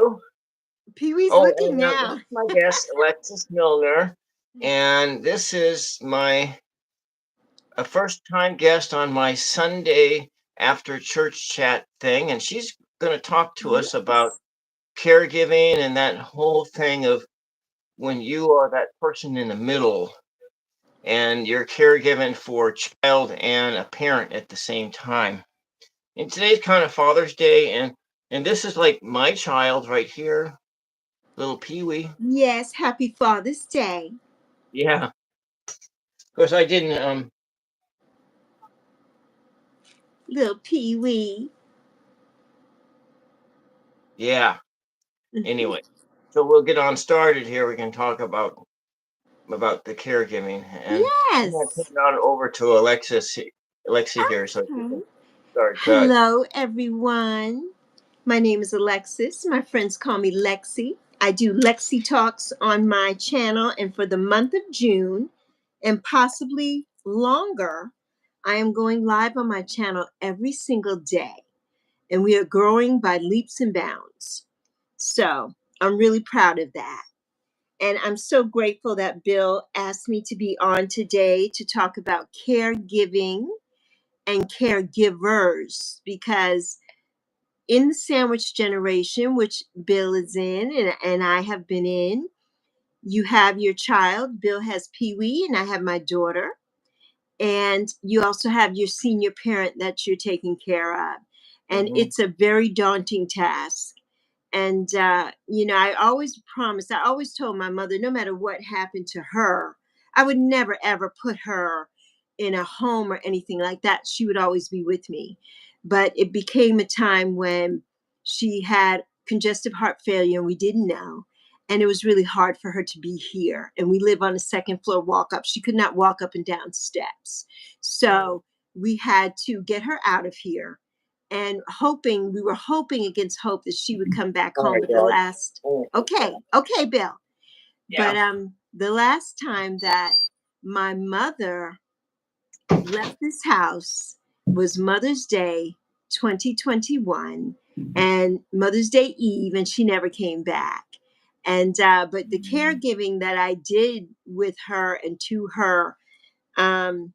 you. Pee-wee's Oh, looking and this now. is my guest, Alexis Milner, and this is my a first time guest on my Sunday after church chat thing, and she's going to talk to us about Yes. caregiving and that whole thing of when you are that person in the middle and you're caregiving for a child and a parent at the same time. And today's kind of Father's Day, and this is like my child right here, little Pee Wee. Yes, happy Father's Day. Yeah, because I didn't. Little Pee-wee. Yeah. Anyway, so we'll get on started here. We can talk about the caregiving, and I'm going to turn Yes. it on over to Alexi here, so she Okay. can start. Hello, everyone. My name is Alexis. My friends call me Lexi. I do Lexi Talks on my channel, and for the month of June, and possibly longer, I am going live on my channel every single day. And we are growing by leaps and bounds. So I'm really proud of that. And I'm so grateful that Bill asked me to be on today to talk about caregiving and caregivers because in the sandwich generation, which Bill is in and I have been in, you have your child. Bill has Pee Wee, and I have my daughter. And you also have your senior parent that you're taking care of. And Mm-hmm. it's a very daunting task. And, I always promised, I always told my mother, no matter what happened to her, I would never, ever put her in a home or anything like that. She would always be with me. But it became a time when she had congestive heart failure and we didn't know. And it was really hard for her to be here. And we live on a second floor walk up. She could not walk up and down steps. So we had to get her out of here and we were hoping against hope that she would come back All home. right, But the Dad. last, Oh, okay, Bill. But yeah. the last time that my mother left this house was Mother's Day 2021 and Mother's Day Eve, and she never came back. And but the caregiving that I did with her and to her, um,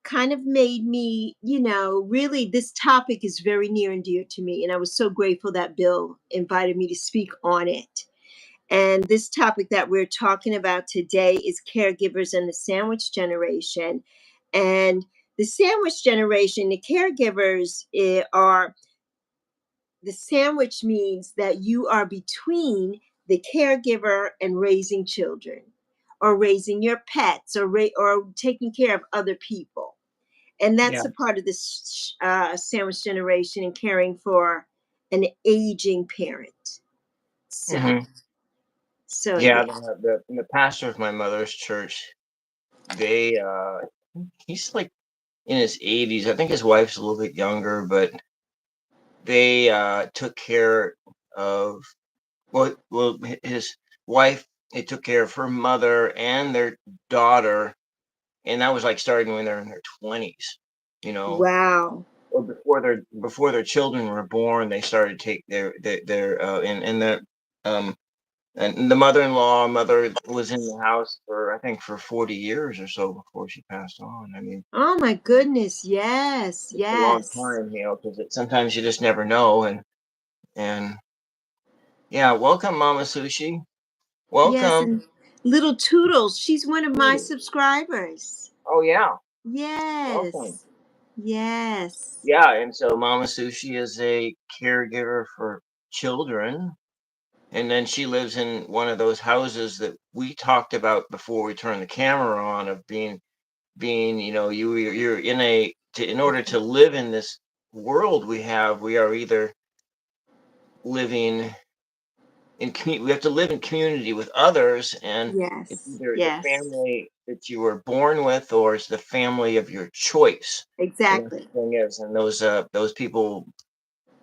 kind of made me, really this topic is very near and dear to me. And I was so grateful that Bill invited me to speak on it. And this topic that we're talking about today is caregivers and the sandwich generation. And the sandwich generation, the caregivers are the sandwich means that you are between the caregiver and raising children or raising your pets or taking care of other people, and Yeah. that's a part of this sandwich generation and caring for an aging parent. So, Mm-hmm. so Yeah. yeah. The pastor of my mother's church, they he's like in his 80s. I think his wife's a little bit younger, but they took care of his wife. They took care of her mother and their daughter, and that was like starting when they're in their 20s, you know, Wow. or before their children were born. They started to take their and the um and the mother was in the house for I think for 40 years or so before she passed on. I mean, Oh my goodness. Yes. it's a long Yes. time, because sometimes you just never know. And yeah, welcome, Mama Sushi. Yes. Welcome. And little Toodles, she's one of my subscribers. Oh yeah, welcome. Yes. Yes. Yeah, and so Mama Sushi is a caregiver for children, and then she lives in one of those houses that we talked about before we turned the camera on, of being you're in order to live in this world we are either living we have to live in community with others, and it's Yes. either the Yes. family that you were born with or it's the family of your choice. And that's Exactly. the thing is, and those people,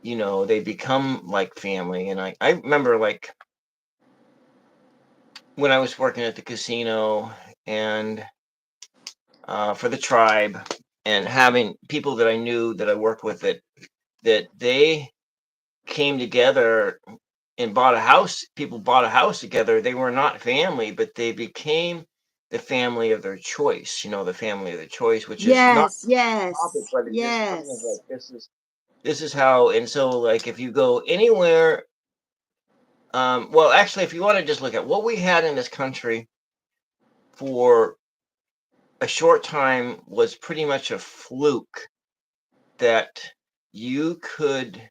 they become like family. And I remember, like, when I was working at the casino and for the tribe, and having people that I knew that I worked with, that they came together and bought a house, people bought a house together. They were not family, but they became the family of their choice. The family of their choice, which is not Yes, topic, yes, but it just kind of like yes. this is how. And so, like, if you go anywhere, well, actually, if you want to just look at what we had in this country for a short time was pretty much a fluke that you could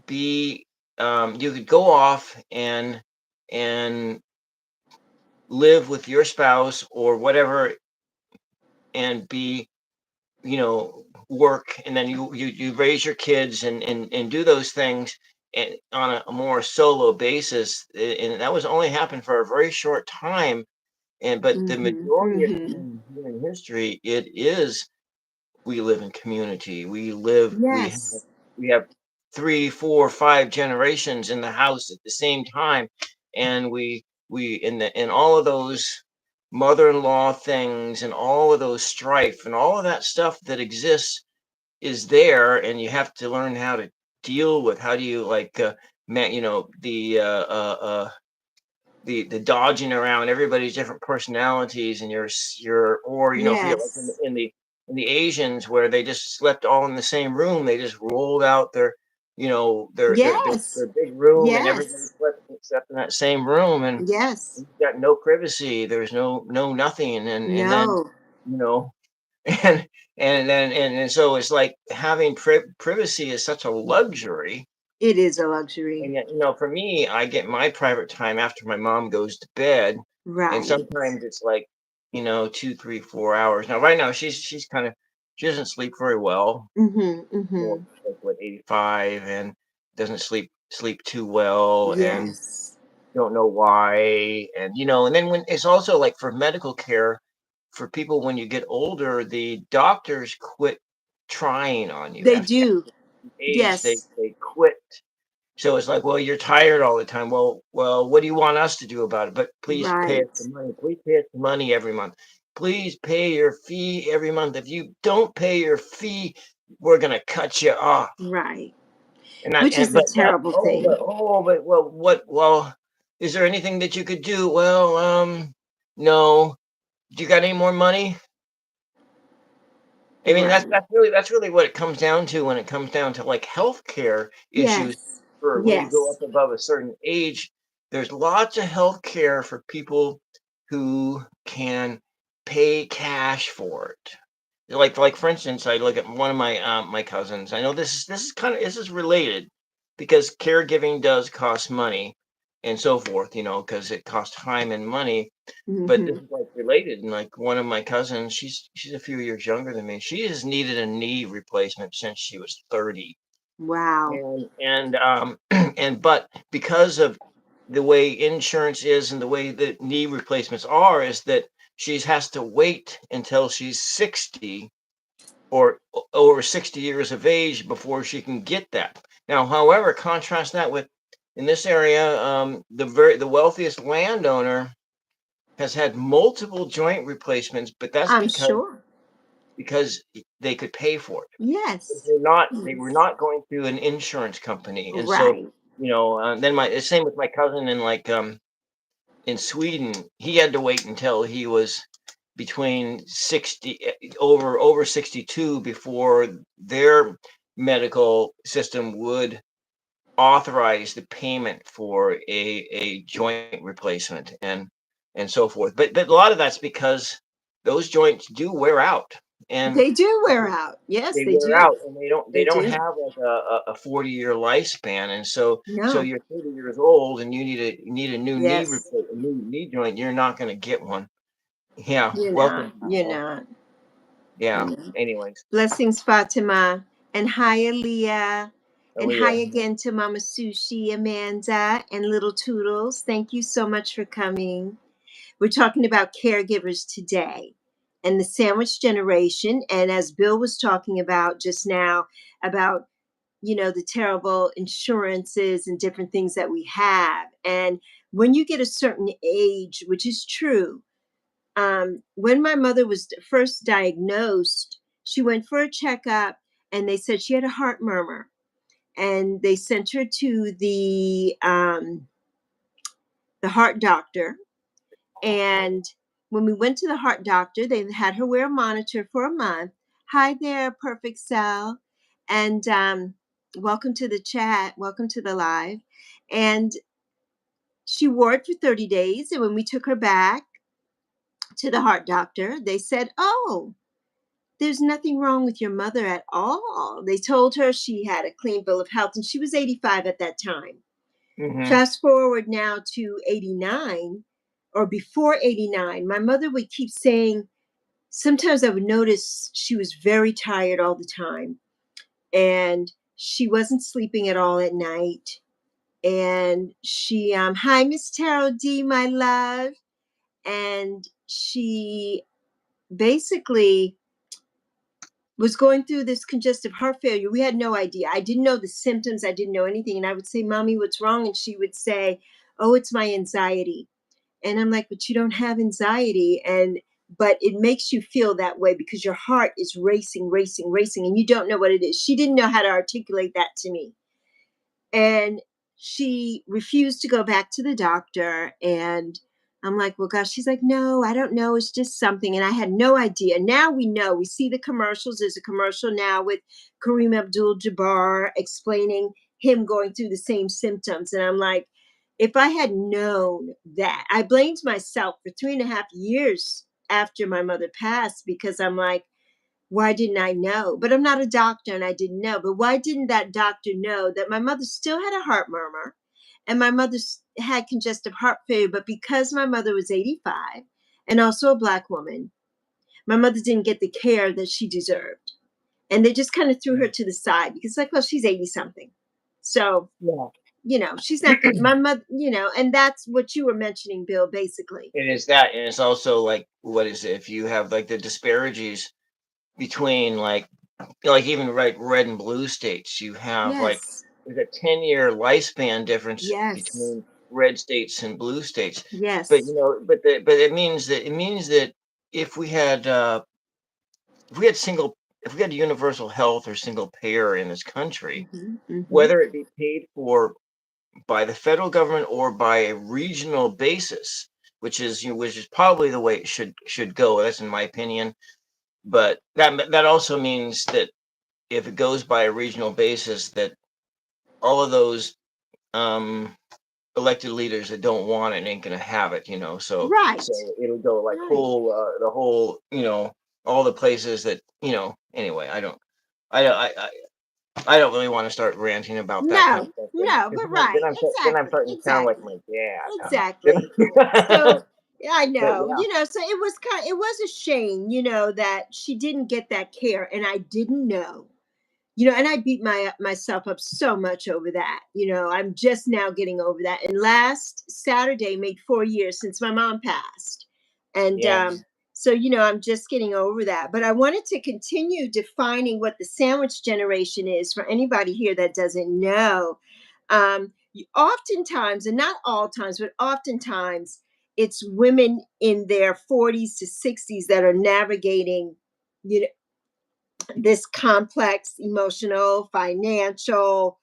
be you could go off and live with your spouse or whatever and be work, and then you raise your kids and do those things and on a more solo basis, and that was only happened for a very short time. And but the Mhm, majority of mhm. human history, it is we live in community. We Yes, have 3, 4, 5 generations in the house at the same time, and we in all of those mother-in-law things and all of those strife and all of that stuff that exists is there, and you have to learn how to deal with. How do you like the dodging around everybody's different personalities, and or if you're like yes, in the Asians where they just slept all in the same room, they just rolled out their you know yes, their big room, and everybody yes, slept in that same room, and yes. you've got no privacy. There's no nothing, and then No, you know and and so it's like having privacy is such a luxury. it is a luxury. And yet, for me, I get my private time after my mom goes to bed, and Right. sometimes it's like, 2, 3, 4 hours. Now, right now, she's kind of she doesn't sleep very well. Mhm, Well, mhm. she's like what 85 and doesn't sleep too well, and Yes. don't know why. And then when it's also like for medical care for people when you get older, the doctors quit trying on you They after do. age. They Yes. they quit. So it's like, well, you're tired all the time. Well, what do you want us to do about it? But please pay us Right. the money. Please pay us the money every month. Please pay your fee every month. If you don't pay your fee, we're gonna cut you off. Right. And that Which and is a but that terrible thing. well, is there anything that you could do? Well, no. Do you got any more money? I mean, that's Right. that's really what it comes down to when it comes down to like healthcare issues Yes. for when you go Yes. up above a certain age. There's lots of healthcare for people who can pay cash for it. Like for instance, I look at one of my cousins. I know this is related because caregiving does cost money and so forth, because it costs time and money, but this Mhm. is, like, related, and, like, one of my cousins, she's a few years younger than me. She has needed a knee replacement since she was 30, Wow. and but because of the way insurance is and the way that knee replacements are, is that she has to wait until she's 60 or over 60 years of age before she can get that. Now, however, contrast that with in this area, the wealthiest landowner has had multiple joint replacements, but that's I'm because sure. they could pay for it. Yes. They were Yes. not going through an insurance company, and so Right. then my the same with my cousin in like in Sweden. He had to wait until he was between 60 over 62 before their medical system would authorize the payment for a joint replacement and so forth. But a lot of that's because those joints do wear out, and They do wear out. Yes, they they wear do. out, and they They don't do. have like a 40-year lifespan. And so No. you're 30 years old and you need a new Yes. a new knee joint. You're not going to get one. Yeah, You're not. welcome You're people. not. You Yeah. know. Anyways, Blessings, Fatima. And hi, Aaliyah. And hi Aaliyah. again to Mama Sushi, Amanda, and Little Toodles. Thank you so much for coming. We're talking about caregivers today and the sandwich generation. And as Bill was talking about just now, about the terrible insurances and different things that we have. And when you get a certain age, which is true, when my mother was first diagnosed, she went for a checkup and they said she had a heart murmur. and they sent her to the heart doctor. And when we went to the heart doctor, they had her wear a monitor for a month. Hi there, perfect cell. And welcome to the chat. Welcome to the live. And she wore it for 30 days. And when we took her back to the heart doctor, they said, "Oh, there's nothing wrong with your mother at all." They told her she had a clean bill of health, and she was 85 at that time. Hmm. Fast forward now to 89, or before 89, my mother would keep saying, sometimes I would notice she was very tired all the time, and she wasn't sleeping at all at night. And she, hi, Miss Tarot D, my love. And she basically was going through this congestive heart failure. We had no idea. I didn't know the symptoms. I didn't know anything. And I would say, "Mommy, what's wrong?" And she would say, "Oh, it's my anxiety." And I'm like, "But you don't have anxiety." But it makes you feel that way because your heart is racing, racing, racing, and you don't know what it is. She didn't know how to articulate that to me. And she refused to go back to the doctor. And I'm like, "Well, gosh." She's like, "No, I don't know. It's just something." And I had no idea. Now we know. We see the commercials. There's a commercial now with Kareem Abdul Jabbar explaining him going through the same symptoms. And I'm like, if I had known that, I blamed myself for 3.5 years after my mother passed, because I'm like, why didn't I know? But I'm not a doctor and I didn't know. But why didn't that doctor know that my mother still had a heart murmur and my mother had congestive heart failure? But because my mother was 85 and also a Black woman, my mother didn't get the care that she deserved. And they just kind of threw her to the side because, like, well, she's 80 something. So, Yeah. she's not good. My mother, and that's what you were mentioning, Bill, basically. It is that, and it's also like, what is it? If you have like the disparities between like even red and blue states, you have like Yes. there's a 10-year lifespan difference Yes. between red states and blue states. But Yes. but it means that if we had if we had single if we had universal health or single payer in this country, Hmm. Hmm. whether it be paid for by the federal government or by a regional basis, which is probably the way it should go. That's in my opinion. But that also means that if it goes by a regional basis, that all of those um, elected leaders that don't want it ain't gonna have it. So Right. it'll go like Right. the whole all the places that anyway. I don't I don't really want to start ranting about that kind of No, stuff no, because but right. then I'm Exactly. starting to sound like Exactly. my dad. Exactly. So, yeah, I But know, yeah, so it was a shame, that she didn't get that care and I didn't know. And I beat myself up so much over that. I'm just now getting over that. And last Saturday made 4 years since my mom passed. And yeah, so, I'm just getting over that. But I wanted to continue defining what the sandwich generation is for anybody here that doesn't know. Oftentimes, and not all times, but oftentimes, it's women in their 40s to 60s that are navigating, you know, this complex emotional, financial,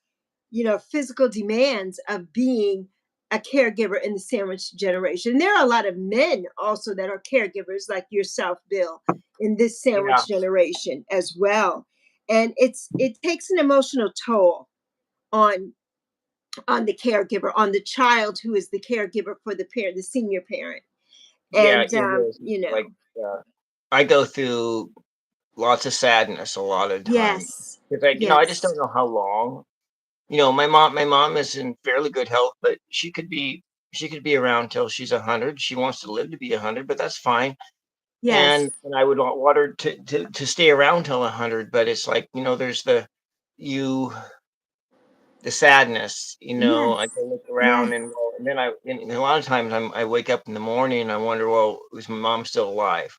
physical demands of being a caregiver in the sandwich generation. There are a lot of men also that are caregivers, like yourself, Bill, in this yeah, sandwich generation as well. And it takes an emotional toll on the caregiver, on the child who is the caregiver for the parent, the senior parent. yeah. And It is like uh, I go through lots of sadness a lot of the time yes, because I just yes, don't know how long. My mom is in fairly good health, but she could be around till she's 100. She wants to live to be 100, but that's fine. yes, And I would want her to stay around till 100, but it's like, there's you the sadness, I yes, go look yes, around and then and a lot of times I wake up in the morning and I wonder, well, is my mom still alive?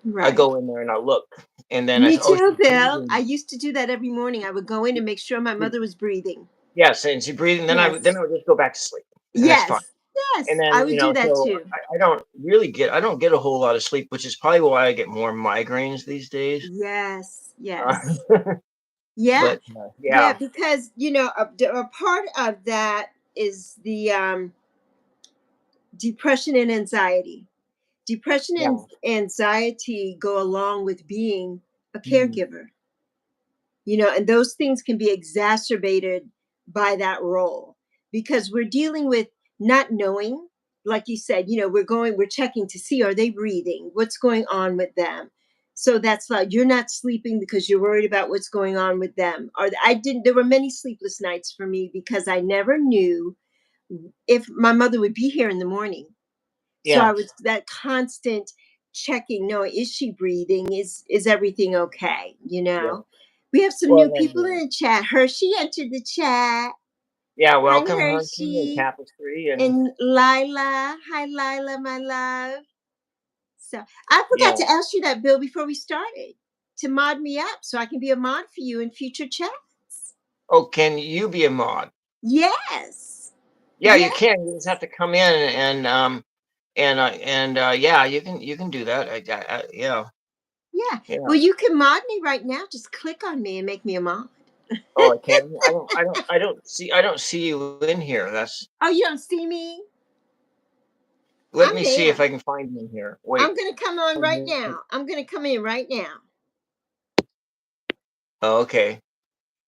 I right. go in there and I look, and then I Me say, oh, too, she's Bill. I breathing. used to do that every morning. I would go in and make sure my mother was breathing. Yes, and she's breathing. Then I Yes. would just go back to sleep, and that's fine. Yes. And Yes. I then, would do that so too. I don't get a whole lot of sleep, which is probably why I get more migraines these days. Yes. Uh, Yes. Yeah. But Yeah, yeah, because a part of that is the depression and anxiety. Depression and yeah, anxiety go along with being a mm, caregiver, and those things can be exacerbated by that role because we're dealing with not knowing. Like you said, we're checking to see, are they breathing, what's going on with them. So that's like you're not sleeping because you're worried about what's going on with them. Or I didn't there were many sleepless nights for me because I never knew if my mother would be here in the morning. So I yeah, was that constant checking. No, is she breathing? Is everything okay? yeah. We have some Well, new then, people in the chat. Hershey entered the chat. yeah, Hi, welcome, Hunky and Hershey. Tapestry, and And Lila. Hi, Lila, my love. So I forgot yeah. to ask you that, Bill, before we started, to mod me up so I can be a mod for you in future chats. Oh, can you be a mod? Yes. Yeah, you Yeah. can. You just have to come in and yeah, you can do that. Yeah, Yeah. yeah. Well, you can mod me right now. Just click on me and make me a mod. Oh, I can. I don't see you in here. That's. Oh, you don't see me? Let I'm me see if there. I can find you in here. I'm Wait. going to come on right now. I'm going to come in right now. Oh, okay.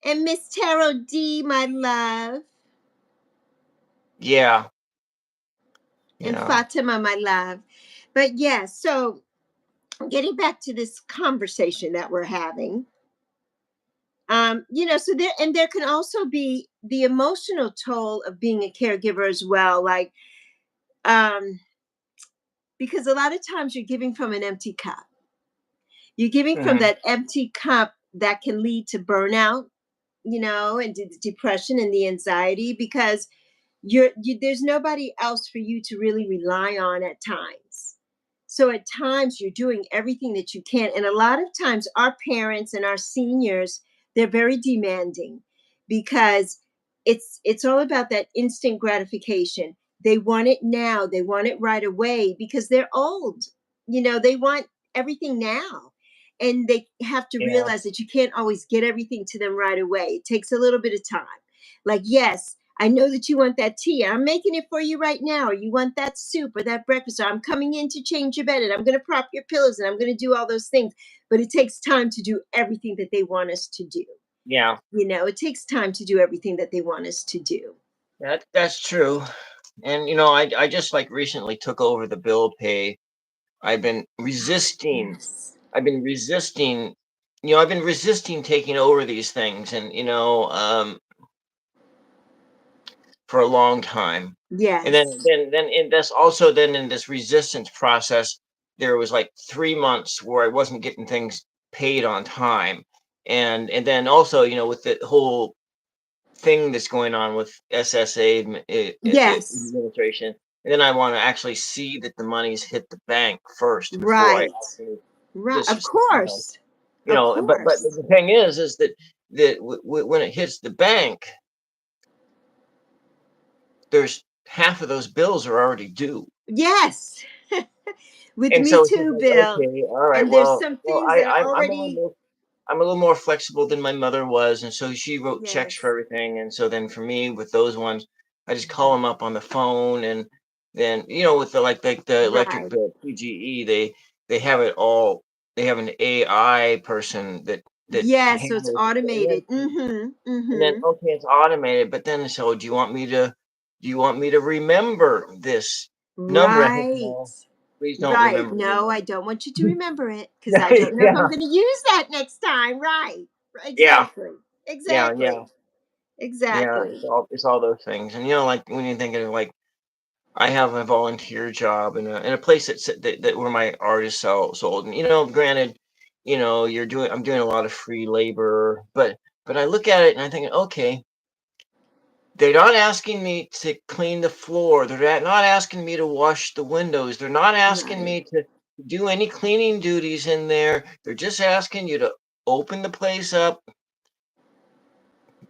And Miss Tarot D, my love. Yeah, And yeah. Fatima, my love. But yeah, so getting back to this conversation that we're having, so there can also be the emotional toll of being a caregiver as well. Like, um, because a lot of times you're giving from an empty cup. You're giving from Hmm. that empty cup that can lead to burnout, and the depression and the anxiety because there's nobody else for you to really rely on at times. So at times you're doing everything that you can, and a lot of times our parents and our seniors, they're very demanding because it's all about that instant gratification. They want it now, they want it right away because they're old. They want everything now, and they have to Yeah, realize that you can't always get everything to them right away. It takes a little bit of time. Like, yes, I know that you want that tea. I'm making it for you right now. Or you want that soup or that breakfast. Or I'm coming in to change your bed and I'm going to prop your pillows and I'm going to do all those things. But it takes time to do everything that they want us to do. yeah. It takes time to do everything that they want us to do. That's true. And I just like recently took over the bill pay. I've been resisting. Yes. I've been resisting. I've been resisting taking over these things, and for a long time. And then Yes. then then in this also then in this resistance process, there was like 3 months where I wasn't getting things paid on time. And then also, with the whole thing that's going on with SSA Yes. administration, and then I want to actually see that the money's hit the bank first before I Right. actually Right. just Of course. Of but course. the thing is that when it hits the bank, there's half of those bills are already due. Yes. With And me so it's just too, like, Bill. okay, all right, And there's well, some well, things that are already, I'm a little more flexible than my mother was, and so she wrote checks for yes. everything. And so then for me, with those ones, I just call Mhm. them up on the phone, and then with the electric Right. bill, PGE, they have it all. They have an AI person that Yes, so it's handles it, automated. Mhm. and then Mhm. okay, it's automated. But then so, do you want me to remember this number? I think Right. no, please don't Right. remember the No, I number. don't want you to remember it because I don't know if I'm Yeah, going to use that next time. Right. yeah, Exactly. yeah, yeah, Exactly. yeah. Exactly. It's all those things, and like when you think of like I have a volunteer job in a place that where my art is sold, and granted, I'm doing a lot of free labor, but I look at it and I think, okay, they're not asking me to clean the floor. They're not asking me to wash the windows. They're not asking Right. me to do any cleaning duties in there. They're just asking you to open the place up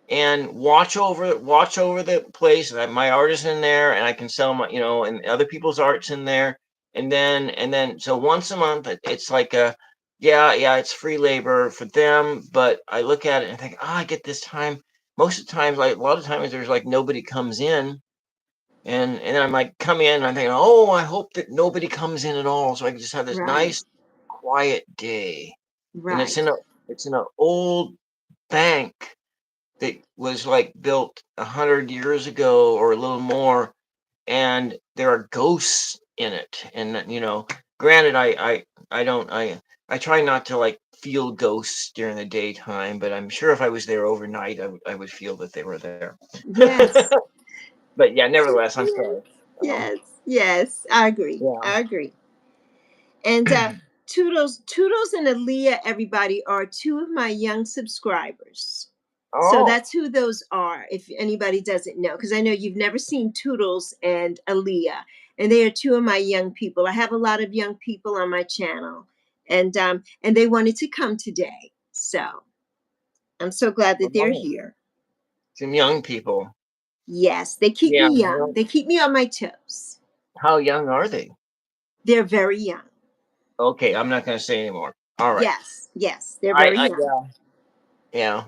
and watch over the place. That my art is in there, and I can sell my, and other people's art's in there. And then so once a month, it's like a Yeah, yeah, it's free labor for them, but I look at it and think, "Ah, I get this time." Most of the times, like, a lot of times there's, like, nobody comes in, and I'm, like, come in, and I'm thinking, "Oh, I hope that nobody comes in at all, so I can just have this Right. nice, quiet day." And Right. it's in a old bank that was, like, built 100 years ago or a little more, and there are ghosts in it. And granted, I don't I try not to like feel ghosts during the daytime, but I'm sure if I was there overnight, I would feel that they were there. Yes. But yeah, nevertheless, I'm Yes. sorry. Yes. Yes. I agree. Yeah. I agree. And Toodles and Aaliyah, everybody, are two of my young subscribers. So Oh, that's who those are, if anybody doesn't know, because I know you've never seen Toodles and Aaliyah, and they are two of my young people. I have a lot of young people on my channel, and they wanted to come today. So I'm so glad that they're oh, here. some young people. Yes, they keep Yeah. me young. They keep me on my toes. How young are they? They're very young. Okay, I'm not going to say anymore. All right. Yes, yes, they're very young. Yeah, yeah.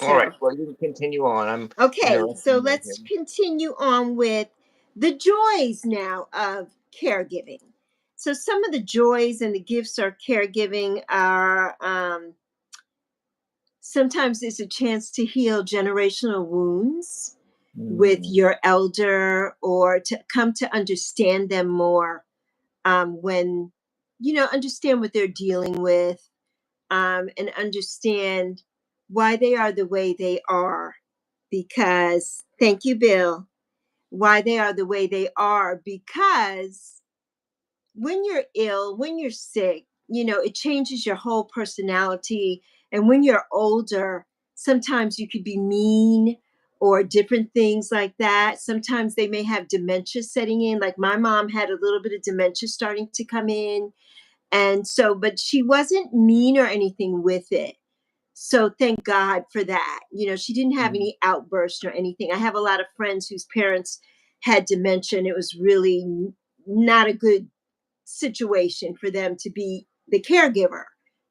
All right. So Well, you can continue on. I'm okay, so interested in let's hearing. continue on with the joys now of caregiving. So, some of the joys and the gifts of caregiving are sometimes it's a chance to heal generational wounds with Mm, your elder or to come to understand them more when, understand what they're dealing with and understand why they are the way they are. Because, thank you, Bill, why they are the way they are because when you're ill, when you're sick, it changes your whole personality. And when you're older, sometimes you could be mean or different things like that. Sometimes they may have dementia setting in. Like my mom had a little bit of dementia starting to come in. And so, but she wasn't mean or anything with it. So thank God for that. She didn't have mm, any outbursts or anything. I have a lot of friends whose parents had dementia, and it was really not a good situation for them to be the caregiver.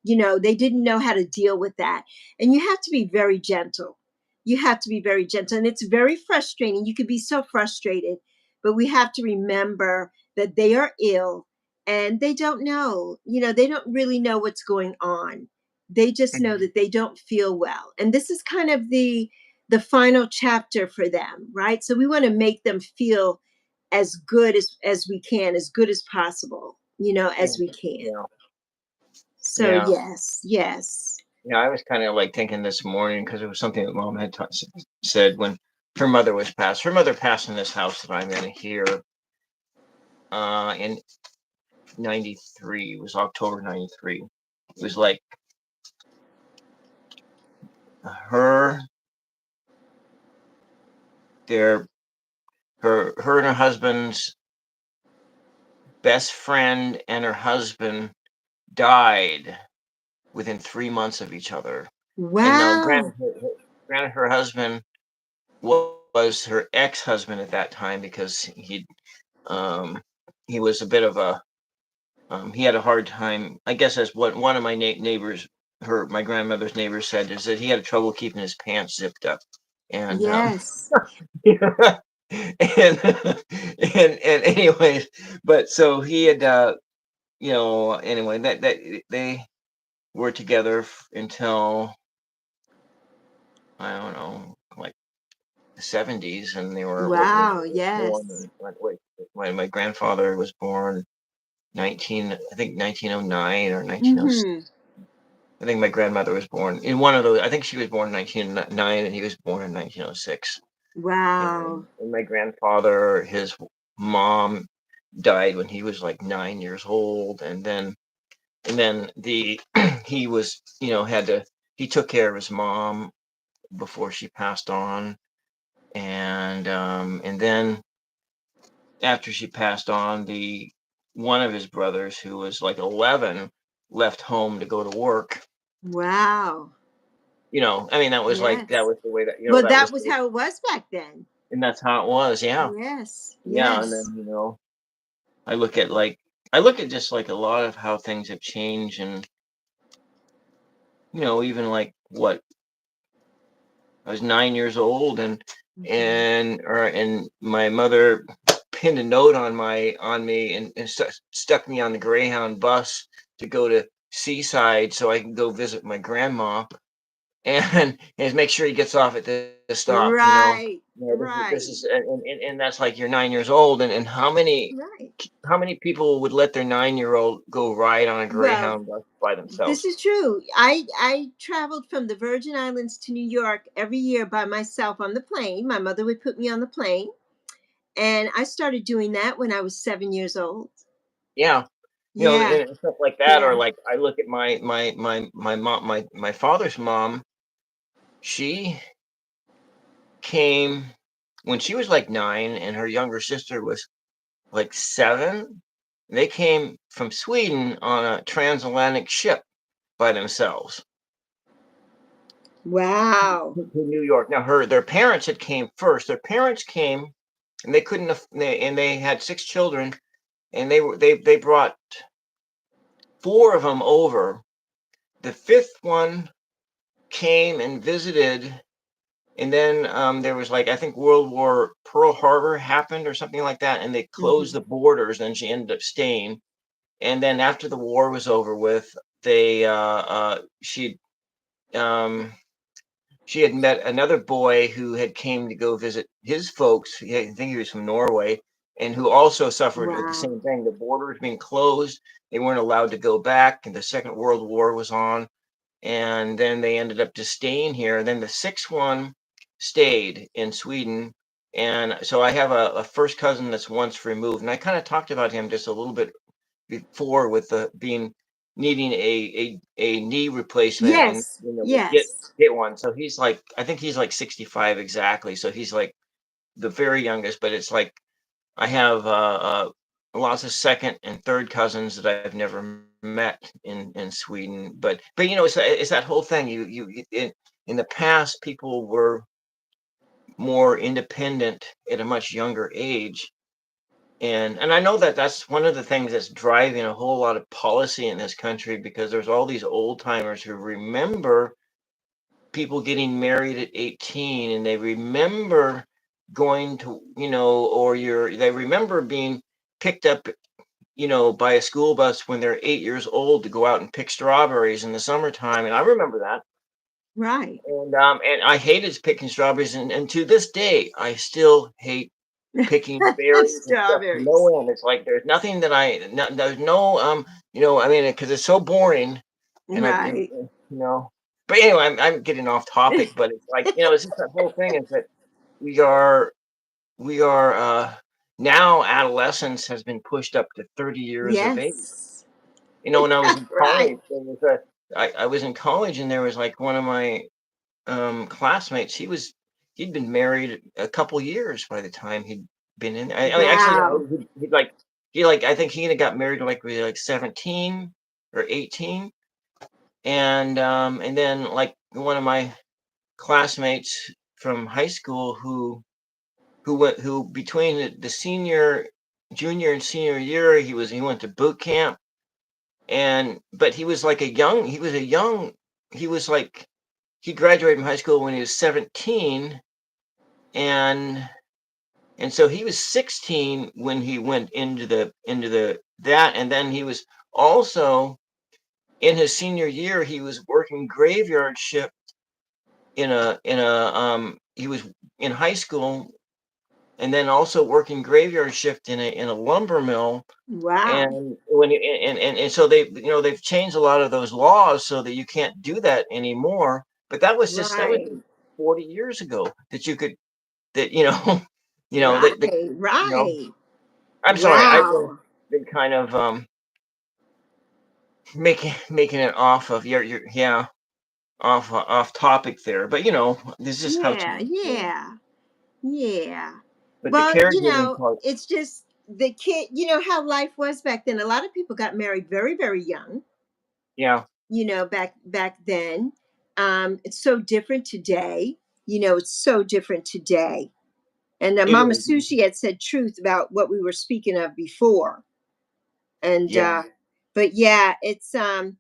They didn't know how to deal with that. And you have to be very gentle. You have to be very gentle. And it's very frustrating. You could be so frustrated, but we have to remember that they are ill and they don't know. They don't really know what's going on. They just know mm, that they don't feel well. And this is kind of the final chapter for them, right? So we want to make them feel as good as we can, as good as possible, yeah, as we can. yeah, So yeah. yes, yes. Yeah, I was kind of like thinking this morning because it was something that mom had said when her mother was passed. Her mother passed in this house that I'm in here in '93. It was October '93. It was like her, their, her and her husband's best friend and her husband died within 3 months of each other. And now, Wow. granted, her husband was her ex-husband at that time because um, he was a bit of a he had a hard time. I guess that's what one of my neighbors, my grandmother's neighbors, said is that he had trouble keeping his pants zipped up, and Yes. and and anyways, but so he had anyway that they were together until I don't know, like the '70s, and they were what when Wow. they were born. Yes. When my grandfather was born, 1909 or 1906. Mm-hmm. I think my grandmother was born in one of those. I think she was born in 1909, and he was born in 1906. Wow. And my grandfather, his mom died when he was like 9 years old, and then the he was had to he took care of his mom before she passed on, and then after she passed on, the one of his brothers who was like 11 left home to go to work. Wow. I mean, that was like that Yes. was the way that Well, that that was was how it was back then. and that's how it was. Yeah. Yes. Yeah. And Yes. then, I look at like I look at just like a lot of how things have changed, and even like what I was 9 years old, and Mhm. my mother pinned a note on me, and stuck me on the Greyhound bus to go to Seaside so I can go visit my grandma, and make sure he gets off at this stop. Right, This right, is and that's like you're 9 years old, and right. how many people would let their 9-year-old go ride on a Well, Greyhound bus by this themselves? is true. I traveled from the Virgin Islands to New York every year by myself on the plane. My mother would put me on the plane, and I started doing that when I was 7 years old. Yeah. Yeah, And stuff like that, or yeah. like I look at my mom, my father's mom. She came when she was like 9, and her younger sister was like 7. They came from Sweden on a transatlantic ship by themselves Wow. to New York. Now their parents had came first. Their parents came, and they couldn't and they had 6 children, and they brought 4 of them over. The 5th one came and visited, and then there was like I think World War Pearl Harbor happened or something like that, and they closed the Mhm. borders, and she ended up staying. And then after the war was over with, they um she had met another boy who had came to go visit his folks. I think he was from Norway, and who also suffered with the Wow. same thing. The borders being closed, they weren't allowed to go back, and the Second World War was on. And then they ended up just staying here. Then the 6th one stayed in Sweden, and so I have a first cousin that's once removed, and I kind of talked about him just a little bit before with the being needing a knee replacement, and Yes, we get yes. one. So he's like, I think he's like 65 exactly. So he's like the very youngest, but it's like I have lots of second and third cousins that I've never met in Sweden. But it's that whole thing. In the past, people were more independent at a much younger age, and I know that that's one of the things that's driving a whole lot of policy in this country, because there's all these old timers who remember people getting married at 18, and they remember going to, they remember being picked up, by a school bus when they're 8 years old to go out and pick strawberries in the summertime. And I remember that. Right. And I hated picking strawberries, and to this day I still hate picking berries and stuff to Strawberries. no end. It's like there's nothing that there's no I mean, because it's so boring, and Right. you know. But anyway, I'm getting off topic, but it's like, it's just that whole thing is that we are we are now adolescence has been pushed up to 30 years of age. Yes. When I was in Right. college, I was in college, and there was like one of my classmates. He'd been married a couple years by the time he'd been in. Actually, Wow. I think he got married like when he was like 17 or 18, and then like one of my classmates from high school who between the junior and senior year, he went to boot camp, but he was like he graduated from high school when he was 17, and so he was 16 when he went into the that, and then he was also in his senior year, he was working graveyard shift he was in high school, and then also working graveyard shift in a lumber mill. Wow. And so they've changed a lot of those laws so that you can't do that anymore. But that was Right. 40 years ago that you could that that Right. you know Right. I'm sorry, I've been Wow. kind of making it off of your yeah, off topic there. But this is how Yeah. things go. Yeah. Yeah. But the Well, caregiving part, it's just the kid, how life was back then. A lot of people got married very, very young, yeah, back then. It's so different today. It's so different today. And it Mama is. Sushi had said truth about what we were speaking of before. And Yeah. but yeah, it's and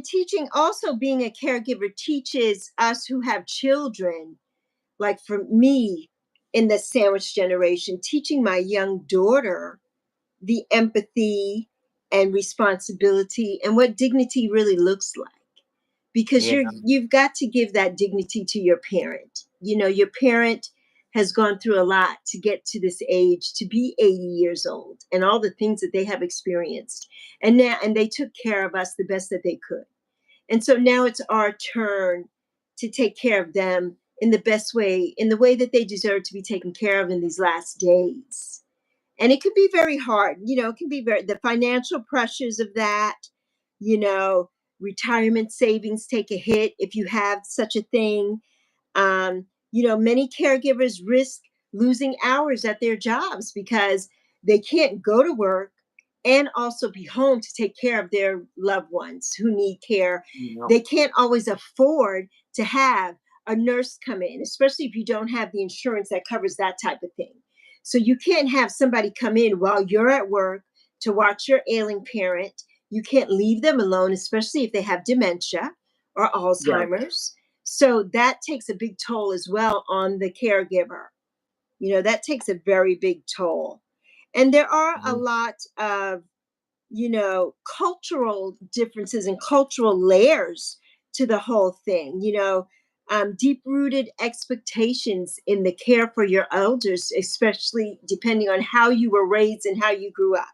teaching, also being a caregiver teaches us who have children, like for me in the sandwich generation, teaching my young daughter the empathy and responsibility and what dignity really looks like, because Yeah. you've got to give that dignity to your parent. Your parent has gone through a lot to get to this age, to be 80 years old, and all the things that they have experienced, and they took care of us the best that they could. And so now it's our turn to take care of them in the best way, in the way that they deserve to be taken care of in these last days. And it can be very hard. It can be the financial pressures of that. you know Retirement savings take a hit if you have such a thing. Many caregivers risk losing hours at their jobs because they can't go to work and also be home to take care of their loved ones who need care. No. They can't always afford to have a nurse come in, especially if you don't have the insurance that covers that type of thing. So you can't have somebody come in while you're at work to watch your ailing parent. You can't leave them alone, especially if they have dementia or Yeah. Alzheimer's. So that takes a big toll as well on the caregiver. That takes a very big toll. And there are a Mhm. lot of, cultural differences and cultural layers to the whole thing. Deep rooted expectations in the care for your elders, especially depending on how you were raised and how you grew up.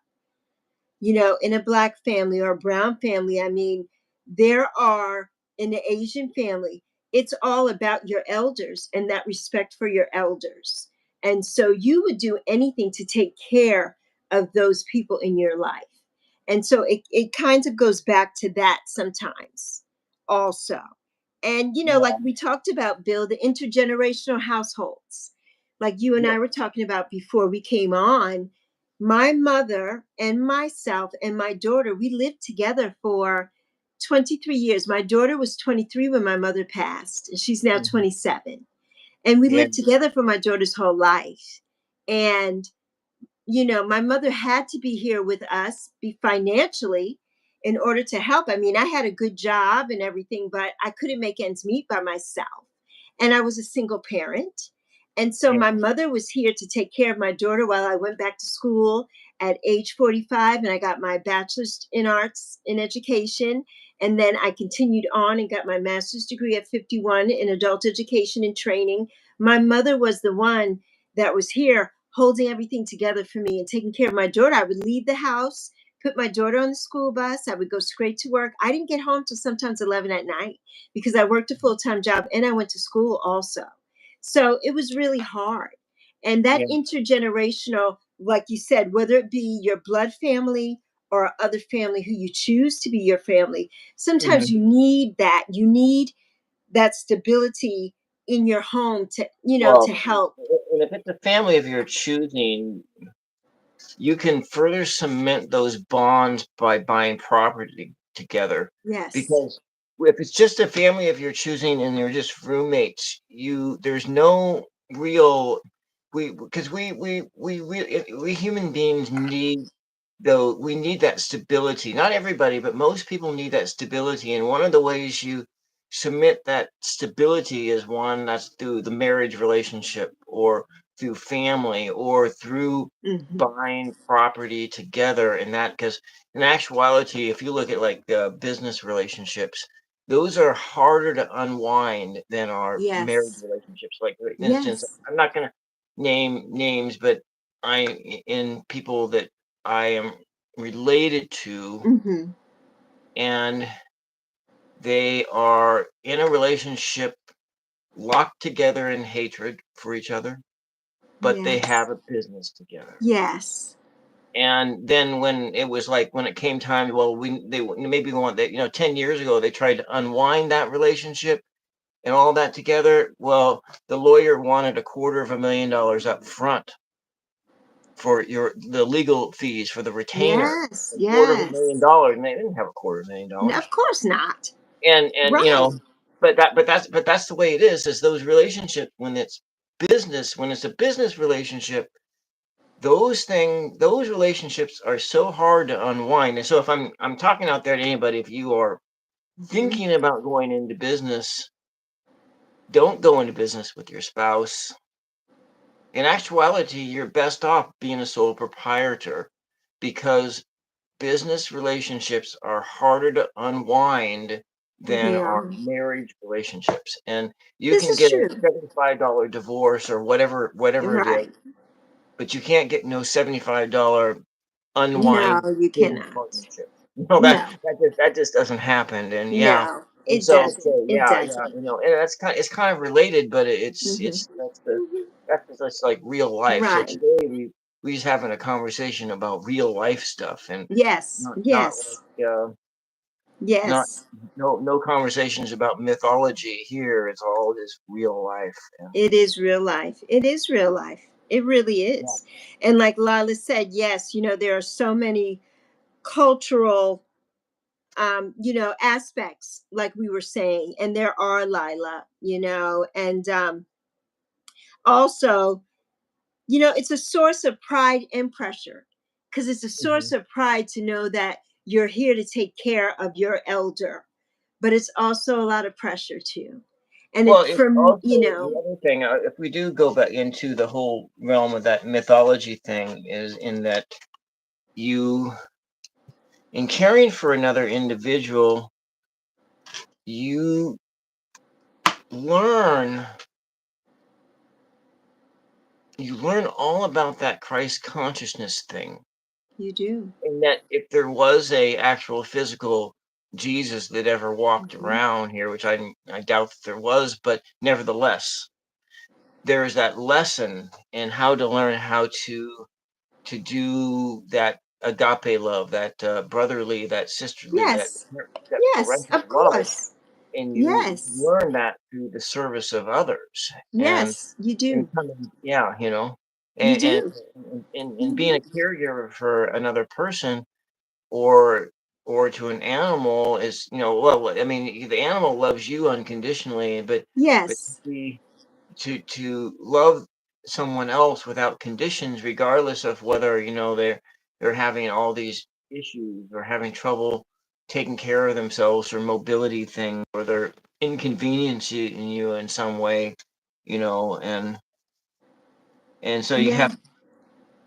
In a black family or a brown family, I mean, there are, in the Asian family, it's all about your elders and that respect for your elders. And so you would do anything to take care of those people in your life. And so it kind of goes back to that sometimes also. And, like Yeah. we talked about, Bill, the intergenerational households, like you and Yeah. I were talking about before we came on. My mother and myself and my daughter, we lived together for 23 years. My daughter was 23 when my mother passed, and she's now Mhm. 27. And we Yeah. lived together for my daughter's whole life. And my mother had to be here with us, be financially, in order to help. I mean, I had a good job and everything, but I couldn't make ends meet by myself. And I was a single parent. And so Yeah. my mother was here to take care of my daughter while I went back to school at age 45, and I got my bachelor's in arts in education. And then I continued on and got my master's degree at 51 in adult education and training. My mother was the one that was here holding everything together for me and taking care of my daughter. I would leave the house, put my daughter on the school bus. I would go straight to work. I didn't get home till sometimes 11 at night because I worked a full time job and I went to school also. So it was really hard. And that Yeah. intergenerational, like you said, whether it be your blood family or other family who you choose to be your family, sometimes Mhm. you need that. You need that stability in your home to Well, help. and if it's a family of your choosing, you can further cement those bonds by buying property together. Yes. Because if it's just a family of your choosing and they're just roommates, there's no real because we human beings need though we need that stability. Not everybody, but most people need that stability. And one of the ways you submit that stability is one that's through the marriage relationship or through family or through Hmm. buying property together. And that because in actuality, if you look at like business relationships, those are harder to unwind than our marriage Yes. relationships. Like for instance, Yes. I'm not going to name names, but in people that I am related to, Hmm. and they are in a relationship locked together in hatred for each other, but they Yes. have a business together. Yes. And then when it was like when it came time, well, maybe want that 10 years ago they tried to unwind that relationship and all that together. Well, the lawyer wanted $250,000 up front for the legal fees for the retainer, Yes. a quarter of a million Yes. dollars, and they didn't have a quarter of a million No, dollars. of course not. And Right. but that's the way it is those relationships when it's business, when it's a business relationship, those relationships are so hard to unwind. And so if I'm talking out there to anybody, if you are Mhm. thinking about going into business, don't go into business with your spouse. In actuality, you're best off being a sole proprietor because business relationships are harder to unwind than They our are. marriage relationships. And you This can is get a true. $75 divorce or whatever it is, Right. but you can't get no $75 No, unwind you business cannot. partnership. No, No, that just doesn't happen. And yeah, no, and it doesn't. so It yeah, doesn't. and that's it's kind of related, but Hmm. Hmm. that's just like real life. So Right. today we just having a conversation about real life stuff and Yes. not Yes. like not Yes. no conversations about mythology here. It's all just real life. And It is real life. It is real life. It really yeah. is. And like Lila said, yes, there are so many cultural aspects, like we were saying, and there are, Lila, and also, it's a source of pride and pressure, because it's a Mhm. source of pride to know that you're here to take care of your elder, but it's also a lot of pressure too. And Well, it it's from also the other thing. If we do go back into the whole realm of that mythology thing, is in that you, in caring for another individual, you learn you learn all about that Christ consciousness thing. you do. And that if there was a actual physical Jesus that ever walked Mhm. around here, which I doubt that there was, but nevertheless, there is that lesson in how to learn how to do that agape love, that brotherly, that sisterly, Yes. that Yes, parental of love, course. and you Yes. learn that through the service of others, Yes, you and do. coming, yeah, You and do. being Mhm. a caregiver for another person or to an animal is, well, I mean, the animal loves you unconditionally, but Yes. to love someone else without conditions, regardless of whether they're having all these issues or having trouble taking care of themselves or mobility thing, or they're inconveniencing you in some way, and so Yeah,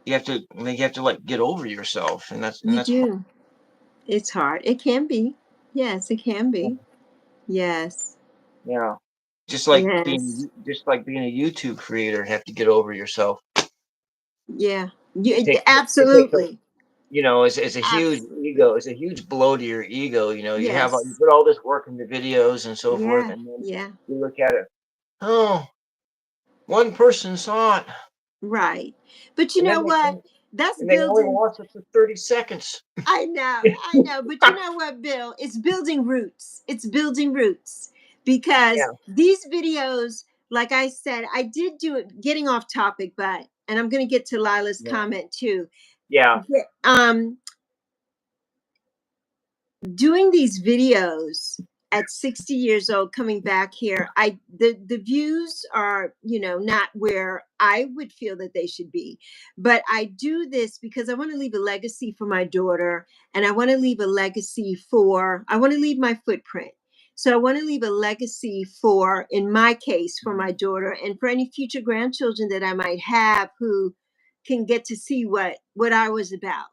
you have to like get over yourself, and you that's hard. do. It's hard. It can be. Yes, it can be. Yes. Yeah, Yes. just like being a YouTube creator, have to get over yourself. Yeah. It takes a Absolutely. it's a huge Absolutely. ego. It's a huge blow to your ego. You Yes. put all this work into videos and so forth, Yeah. and then Yeah. you look at it. Oh, one person saw it, Right. But you and know then what? That's they only building. watched it for 30 seconds. I know, I know. But you know what, Bill? It's building roots. It's building roots, because Yeah, these videos, like I said, I did do it, getting off topic, and I'm going to get to Lila's yeah, comment too. yeah. Yeah, doing these videos at 60 years old, coming back here, the views are, not where I would feel that they should be, but I do this because I want to leave a legacy for my daughter, and I want to leave my footprint. So I want to leave a legacy for, in my case, for my daughter, and for any future grandchildren that I might have, who can get to see what I was about.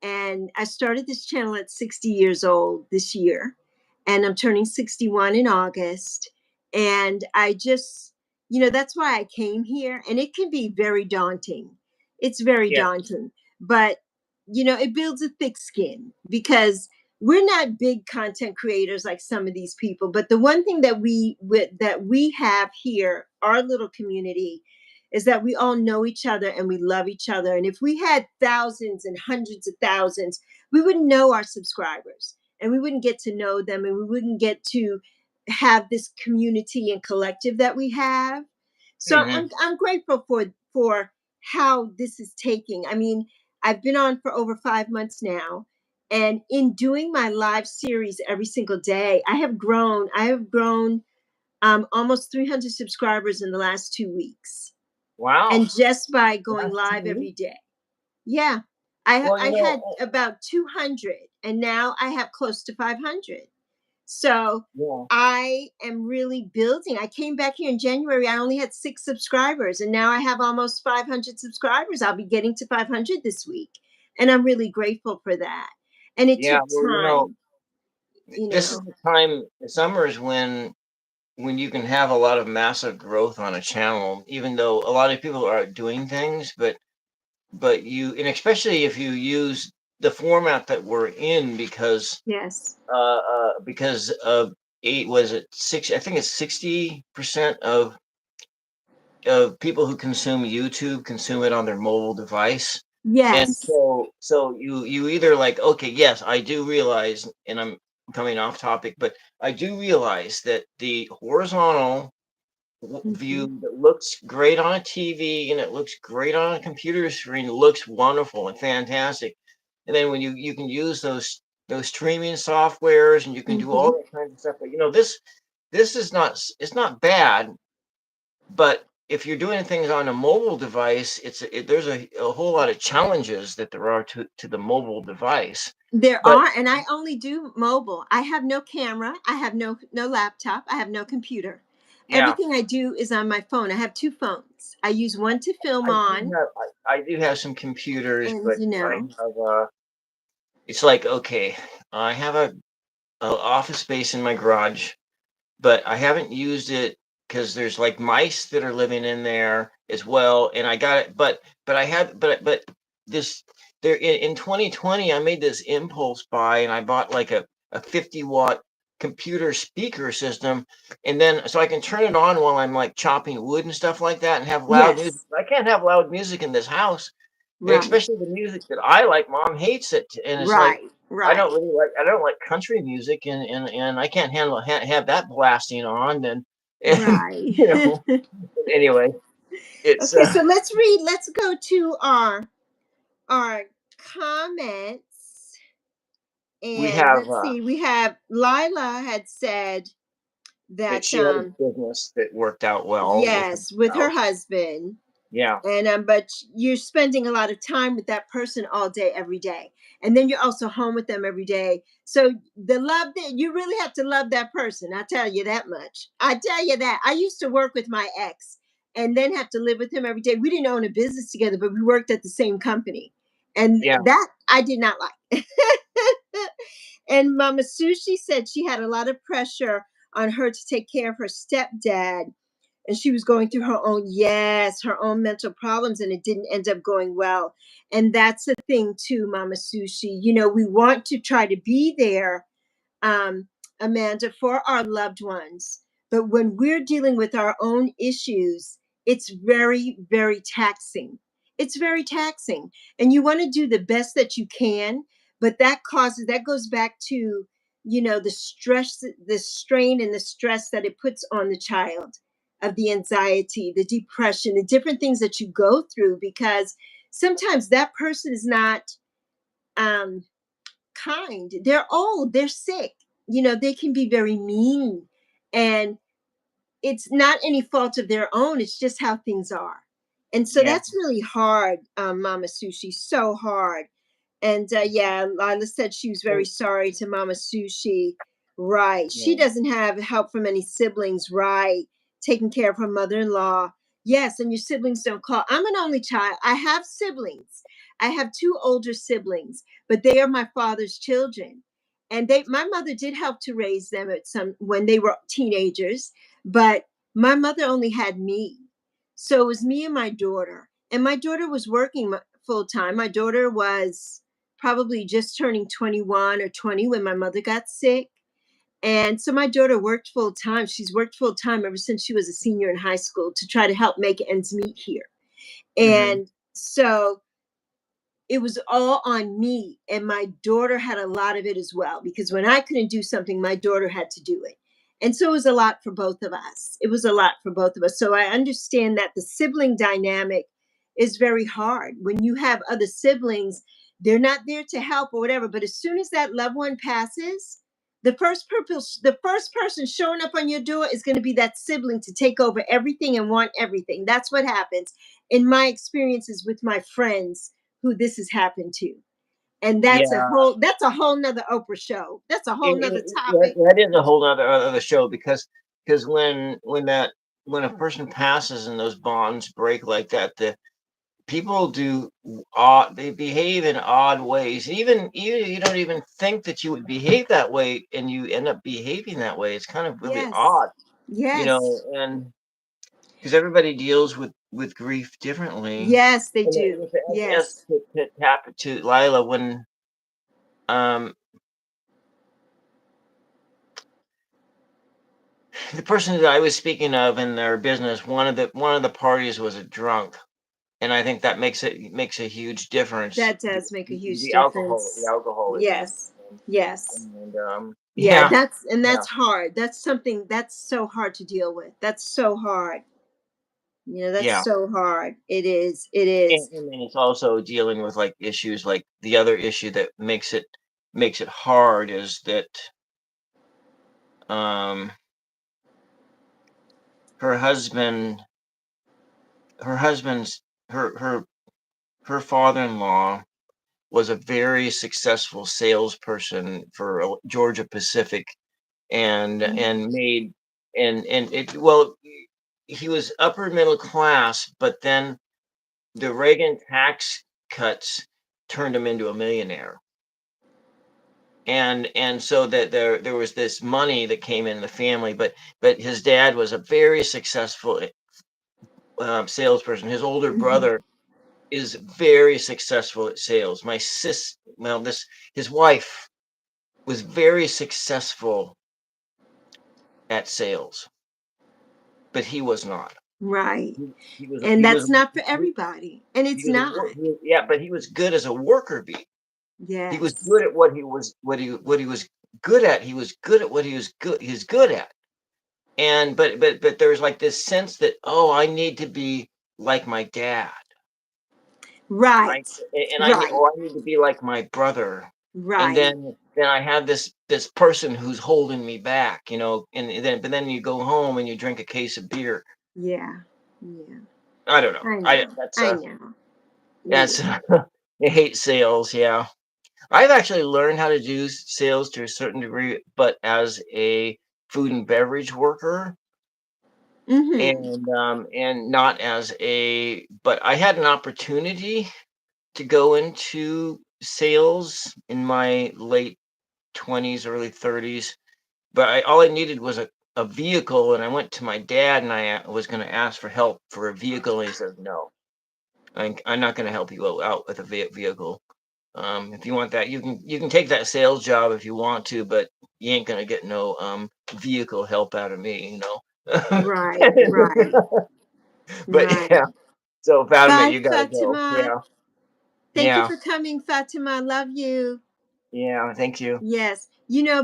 And I started this channel at 60 years old this year, and I'm turning 61 in August. And I just, that's why I came here. And it can be very daunting. It's very Yeah. daunting, but it builds a thick skin, because we're not big content creators like some of these people. But the one thing that we have here, our little community, is that we all know each other and we love each other. And if we had thousands and hundreds of thousands, we wouldn't know our subscribers, and we wouldn't get to know them, and we wouldn't get to have this community and collective that we have. So Hmm. I'm grateful for how this is taking. I mean, I've been on for over 5 months now. And in doing my live series every single day, I have grown. I have grown almost 300 subscribers in the last 2 weeks. Wow. and just by going Live live TV? every day. Yeah. I Well, I you had know, about 200 and now I have close to 500. So yeah, I am really building. I came back here in January. I only had 6 subscribers, and now I have almost 500 subscribers. I'll be getting to 500 this week. And I'm really grateful for that. And it yeah. took Well, time, you this is know. the time. The summer is when you can have a lot of massive growth on a channel, even though a lot of people are doing things, but you, and especially if you use the format that we're in, Yes. because of eight, was it six? I think it's 60% of people who consume YouTube consume it on their mobile device. And Yes. so you either like, okay, yes, I do realize, and I'm coming off topic, but I do realize that the horizontal Hmm. view that looks great on a TV and it looks great on a computer screen, it looks wonderful and fantastic. And then when you can use those streaming softwares and you can do all Hmm. that kind of stuff. But this is not it's not bad, but if you're doing things on a mobile device, there's a whole lot of challenges that there are to the mobile device. There But are, and I only do mobile. I have no camera. I have no laptop. I have no computer. yeah, Everything I do is on my phone. I have 2 phones. I use one to film on, I do have some computers, and but I have it's like, okay, I have a office space in my garage, but I haven't used it because there's like mice that are living in there as well. And I got it, but I had but this there in 2020 I made this impulse buy and I bought like a 50-watt computer speaker system, and then so I can turn it on while I'm like chopping wood and stuff like that and have loud music. yes, I can't have loud music in this house, and right, especially the music that I like. Mom hates it, and it's like right, right. I don't like country music, and I can't handle have that blasting on, and Right. you know. Anyway, it's Okay, so let's read. Let's go to our comments, we and have let's see. We have Lila had said that that she had a business that worked out well with her yes, with her spouse. husband, Yeah, and but you're spending a lot of time with that person all day every day, and then you're also home with them every day. So the love that you really have to love that person, I tell you that much. I tell you that. I used to work with my ex and then have to live with him every day. We didn't own a business together, but we worked at the same company, and yeah, that I did not like. And Mama Sushi said she had a lot of pressure on her to take care of her stepdad, and she was going through her own, yes, her own mental problems, and it didn't end up going well. And that's the thing too, Mama Sushi, we want to try to be there, um, Amanda, for our loved ones. But when we're dealing with our own issues, it's very, very taxing. It's very taxing. And you want to do the best that you can, but that goes back to, the stress, the strain and the stress that it puts on the child, of the anxiety, the depression, the different things that you go through, because sometimes that person is not, um, kind. They're old, they're sick. They can be very mean. And it's not any fault of their own, it's just how things are. And so yeah, that's really hard, Mama Sushi, so hard. And yeah, Lila said she was very and, sorry to Mama Sushi. Right. She yeah, doesn't have help from any siblings. Right. Taking care of her mother in law. Yes. And your siblings don't call. I'm an only child. I have siblings. I have 2 older siblings, but they are my father's children. And my mother did help to raise them at some when they were teenagers, but my mother only had me. So it was me and my daughter. And my daughter was working full time. My daughter was probably just turning 21 or 20 when my mother got sick. And so my daughter worked full time. She's worked full time ever since she was a senior in high school to try to help make ends meet here. hmm, And so it was all on me. And my daughter had a lot of it as well, because when I couldn't do something, my daughter had to do it. And so it was a lot for both of us. It was a lot for both of us. So I understand that the sibling dynamic is very hard. When you have other siblings, they're not there to help or whatever. But as soon as that loved one passes, The first person showing up on your door is going to be that sibling to take over everything and want everything. That's what happens in my experiences with my friends who this has happened to. And Yeah, that's a whole nother Oprah show. That's a whole nother that, topic. that is a whole other show, because when a person passes and those bonds break like that, the people do odd they behave in odd ways. Even you don't even think that you would behave that way, and you end up behaving that way. It's kind of really Yes. odd, Yes. and because everybody deals with grief differently. Yes, they And do. as Yes. to tap it to Lila, when um the person that I was speaking of in their business, one of the parties was a drunk, and I think that makes a huge difference. That does make a huge The difference. alcoholism, Yes. Yes. Yeah, yeah, yeah, that's hard. That's something that's so hard to deal with. That's so hard. That's yeah. so hard. It is. It And, is. and then it's also dealing with like issues like the other issue that makes it hard is that um her husband her husband's her father-in-law was a very successful salesperson for Georgia Pacific, and made and it well he was upper middle class, but then the Reagan tax cuts turned him into a millionaire. And so that there was this money that came in the family, but his dad was a very successful salesperson. His older Mhm. brother is very successful at sales. My sis, well, this his wife was very successful at sales, but he was not. Right. He was And he was that's not for he, everybody. And he it's was a not. yeah, but he was good as a worker bee. He was Yes. good at what he was good at. He was good at what he's good at. And but there's like this sense that, oh, I need to be like my dad. I Right. and Right. I need to be like my brother. And Right. then I have this person who's holding me back, and then you go home and you drink a case of beer. Yeah. Yeah. I don't know. I I know. that's I know. that's Yeah. I hate sales, yeah. I've actually learned how to do sales to a certain degree, but as a food and beverage worker, Mhm. and not as a but I had an opportunity to go into sales in my late 20s, early 30s, but all I needed was a vehicle, and I went to my dad, and I was going to ask for help for a vehicle, and he said, "No, I'm not going to help you out with a vehicle. If you want that, you can take that sales job if you want to, but you ain't going to get no vehicle help out of me." Right. Right. But Right. yeah, so Fatima, Bye, you gotta go. Fatima. Yeah, Thank you yeah, for coming, Fatima. I love you. yeah. Thank you. Yes.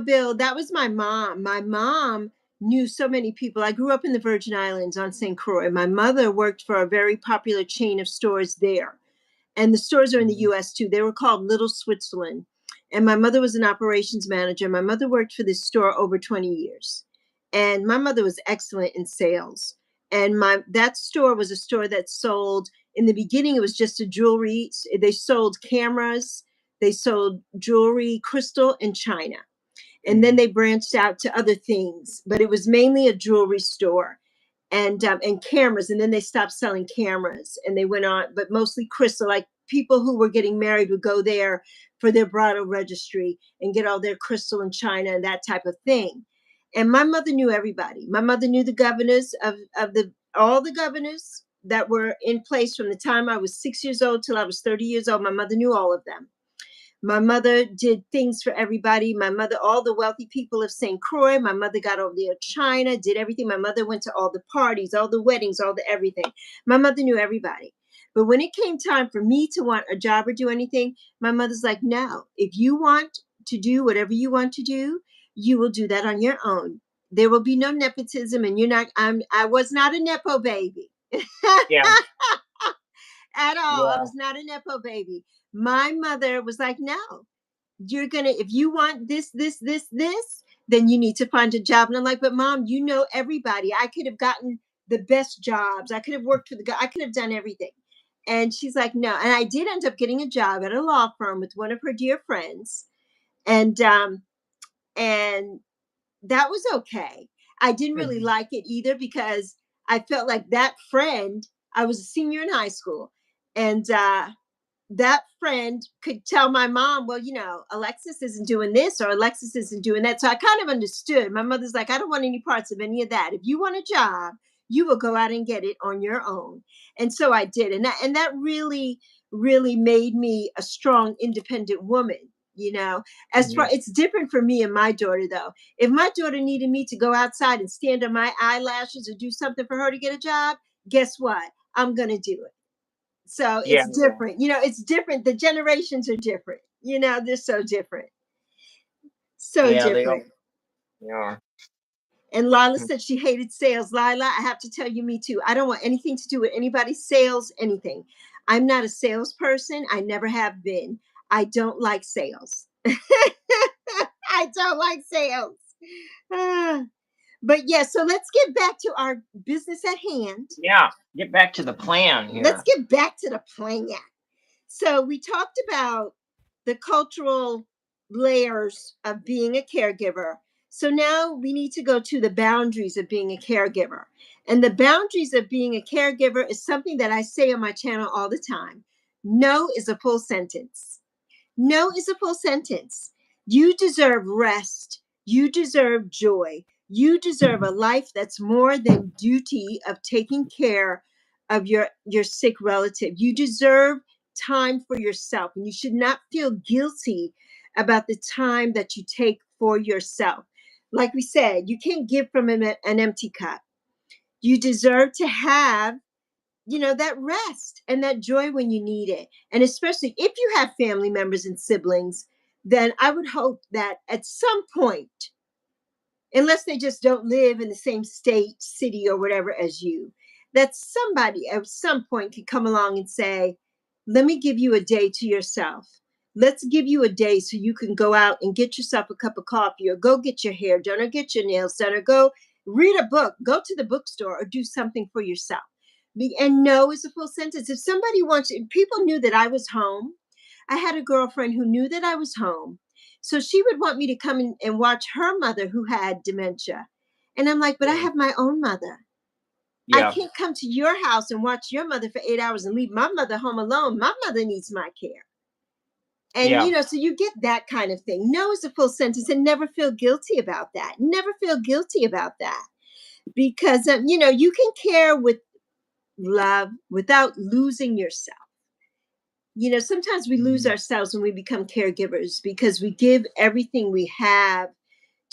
Bill, that was my mom. My mom knew so many people. I grew up in the Virgin Islands on St. Croix. My mother worked for a very popular chain of stores there. And the stores are in the Mhm. US too. They were called Little Switzerland. And my mother was an operations manager. My mother worked for this store over 20 years. And my mother was excellent in sales. And my that store was a store that sold in the beginning it was just a jewelry. They sold cameras, they sold jewelry, crystal and china. And then Mhm. they branched out to other things, but it was mainly a jewelry store and cameras. And then they stopped selling cameras and they went on, but mostly crystal. Like people who were getting married would go there for their bridal registry and get all their crystal and china and that type of thing. And my mother knew everybody. My mother knew the governors of the all the governors that were in place from the time I was 6 years old till I was 30 years old. My mother knew all of them. My mother did things for everybody. My mother, all the wealthy people of St. Croix. My mother got over there China, did everything. My mother went to all the parties, all the weddings, all the everything. My mother knew everybody. But when it came time for me to want a job or do anything, my mother's like, no, if you want to do whatever you want to do, you will do that on your own. There will be no nepotism, and I was not a Nepo baby. Yeah, At all. I yeah. was not a Nepo baby. My mother was like, no. you're gonna, if you want this, then you need to find a job. And I'm like, but mom, you know everybody. I could have gotten the best jobs. I could have worked for the guy. I could have done everything. And she's like, no. And I did end up getting a job at a law firm with one of her dear friends. And that was okay. I didn't really Mhm. like it either because I felt like that friend, I was a senior in high school, and that friend could tell my mom, well, Alexis isn't doing this or Alexis isn't doing that. So I kind of understood. My mother's like, I don't want any parts of any of that. If you want a job, you will go out and get it on your own. And so I did. And that really, really made me a strong, independent woman. You know, as far, Mhm. it's different for me and my daughter though. If my daughter needed me to go outside and stand on my eyelashes or do something for her to get a job, guess what? I'm gonna do it. So Yeah, it's yeah, different. It's different. The generations are different. They're so different. So yeah. They all different. they are. And Lila said she hated sales. Lila, I have to tell you, me too. I don't want anything to do with anybody's sales, anything. I'm not a salesperson. I never have been. I don't like sales. I don't like sales. Ah. But yeah, so let's get back to our business at hand. Yeah. Get back to the plan Let's here. get back to the plan. So we talked about the cultural layers of being a caregiver. So now we need to go to the boundaries of being a caregiver. And the boundaries of being a caregiver is something that I say on my channel all the time. No is a full sentence. No is a full sentence. You deserve rest. You deserve joy. You deserve a life that's more than duty of taking care of your sick relative. You deserve time for yourself, and you should not feel guilty about the time that you take for yourself. Like we said, you can't give from an empty cup. You deserve to have that rest and that joy when you need it. And especially if you have family members and siblings, then I would hope that at some point, unless they just don't live in the same state, city, or whatever as you, that somebody at some point could come along and say, let me give you a day to yourself. Let's give you a day so you can go out and get yourself a cup of coffee, or go get your hair done, or get your nails done, or go read a book, go to the bookstore, or do something for yourself. And no is a full sentence. If somebody wants, if people knew that I was home, I had a girlfriend who knew that I was home. So she would want me to come in and watch her mother who had dementia. And I'm like, but I Mm. have my own mother. I Yeah, can't come to your house and watch your mother for 8 hours and leave my mother home alone. My mother needs my care. And, yeah, so you get that kind of thing. No is a full sentence, and never feel guilty about that. Never feel guilty about that. Because, you can care with love without losing yourself. Sometimes we lose mhm, ourselves when we become caregivers because we give everything we have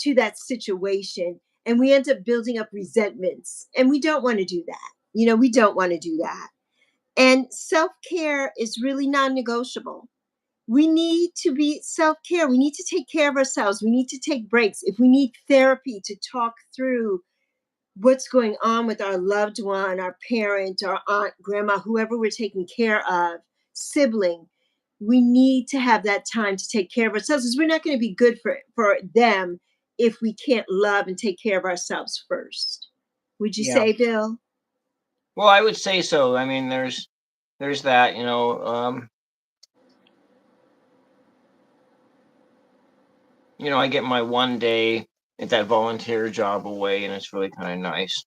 to that situation, and we end up building up resentments, and we don't want to do that. We don't want to do that. And self-care is really non-negotiable. We need to be self-care. We need to take care of ourselves. We need to take breaks. If we need therapy to talk through what's going on with our loved one, our parent, our aunt, grandma, whoever we're taking care of, sibling, we need to have that time to take care of ourselves, because we're not going to be good for them if we can't love and take care of ourselves first. Would you yeah. say, Bill? Well, I would say so. I mean, there's that, I get my one day at that volunteer job away, and it's really kind of nice.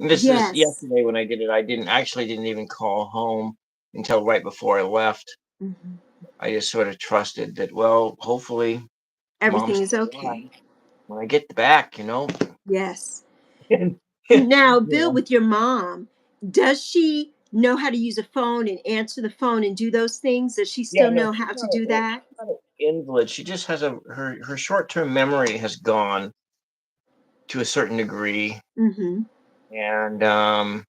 And this is Yes. yesterday when I did it. I didn't even call home until right before I left. Mhm. I just sort of trusted that, well, hopefully mom's Everything is still okay. alive when I get back. Yes. And, Now, you Bill, know, with your mom, does she know how to use a phone and answer the phone and do those things? Does she yeah, still no, know how to do that? she's not an invalid. She just has her short-term memory has gone to a certain degree, Mm-hmm. and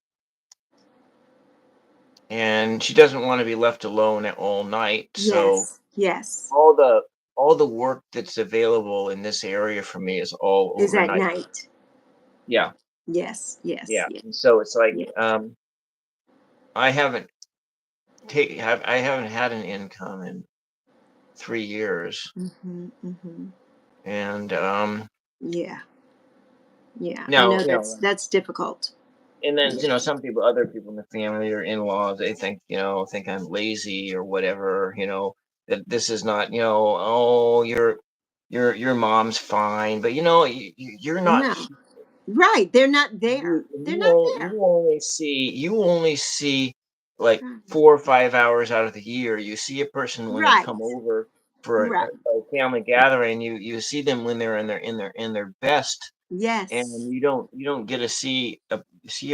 and she doesn't want to be left alone all night. So Yes. Yes. all the work that's available in this area for me is all Is at overnight. night. Yeah, Yes. Yes. yeah. Yes. And so it's like Yes. I haven't I haven't had an income in 3 years. Mhm. Mhm. And Yeah. Yeah. I now, know that's difficult. and then Yeah. some people, other people in the family or in-laws, they think I'm lazy or whatever, that this is not, oh, your mom's fine, but you're not. No. Right. They're not there. They're not there. You only see like Right. 4 or 5 hours out of the year. You see a person when they come Right. over for Right. a family gathering. You see them when they're in their best, and Yes. you don't get to see a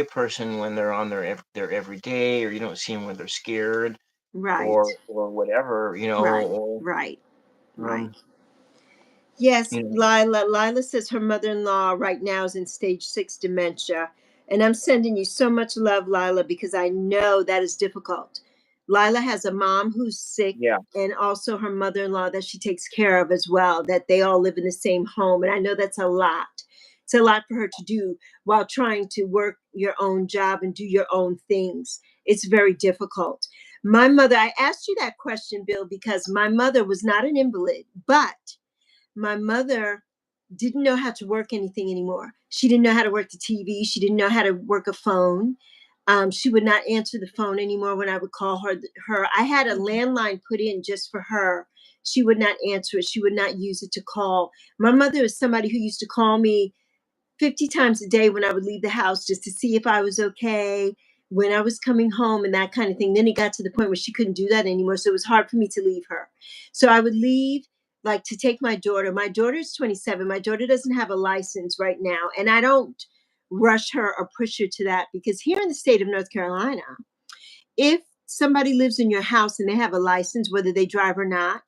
person when they're on their every day, or you don't see them when they're scared Right. or whatever, Right. or Right. Right. um, Yes, you know, Lila says her mother-in-law right now is in stage 6 dementia. And I'm sending you so much love, Lila, because I know that is difficult. Lila has a mom who's sick yeah, and also her mother-in-law that she takes care of as well, that they all live in the same home. And I know that's a lot. It's a lot for her to do while trying to work your own job and do your own things. It's very difficult. My mother, I asked you that question, Bill, because my mother was not an invalid, but my mother didn't know how to work anything anymore. She didn't know how to work the TV. She didn't know how to work a phone. She would not answer the phone anymore when I would call her. I had a landline put in just for her. She would not answer it. She would not use it to call. My mother is somebody who used to call me 50 times a day when I would leave the house just to see if I was okay, when I was coming home, and that kind of thing. Then it got to the point where she couldn't do that anymore. So it was hard for me to leave her. So I would leave, like, to take my daughter. My daughter's 27. My daughter doesn't have a license right now. And I don't rush her or push her to that, because here in the state of North Carolina, if somebody lives in your house and they have a license, whether they drive or not,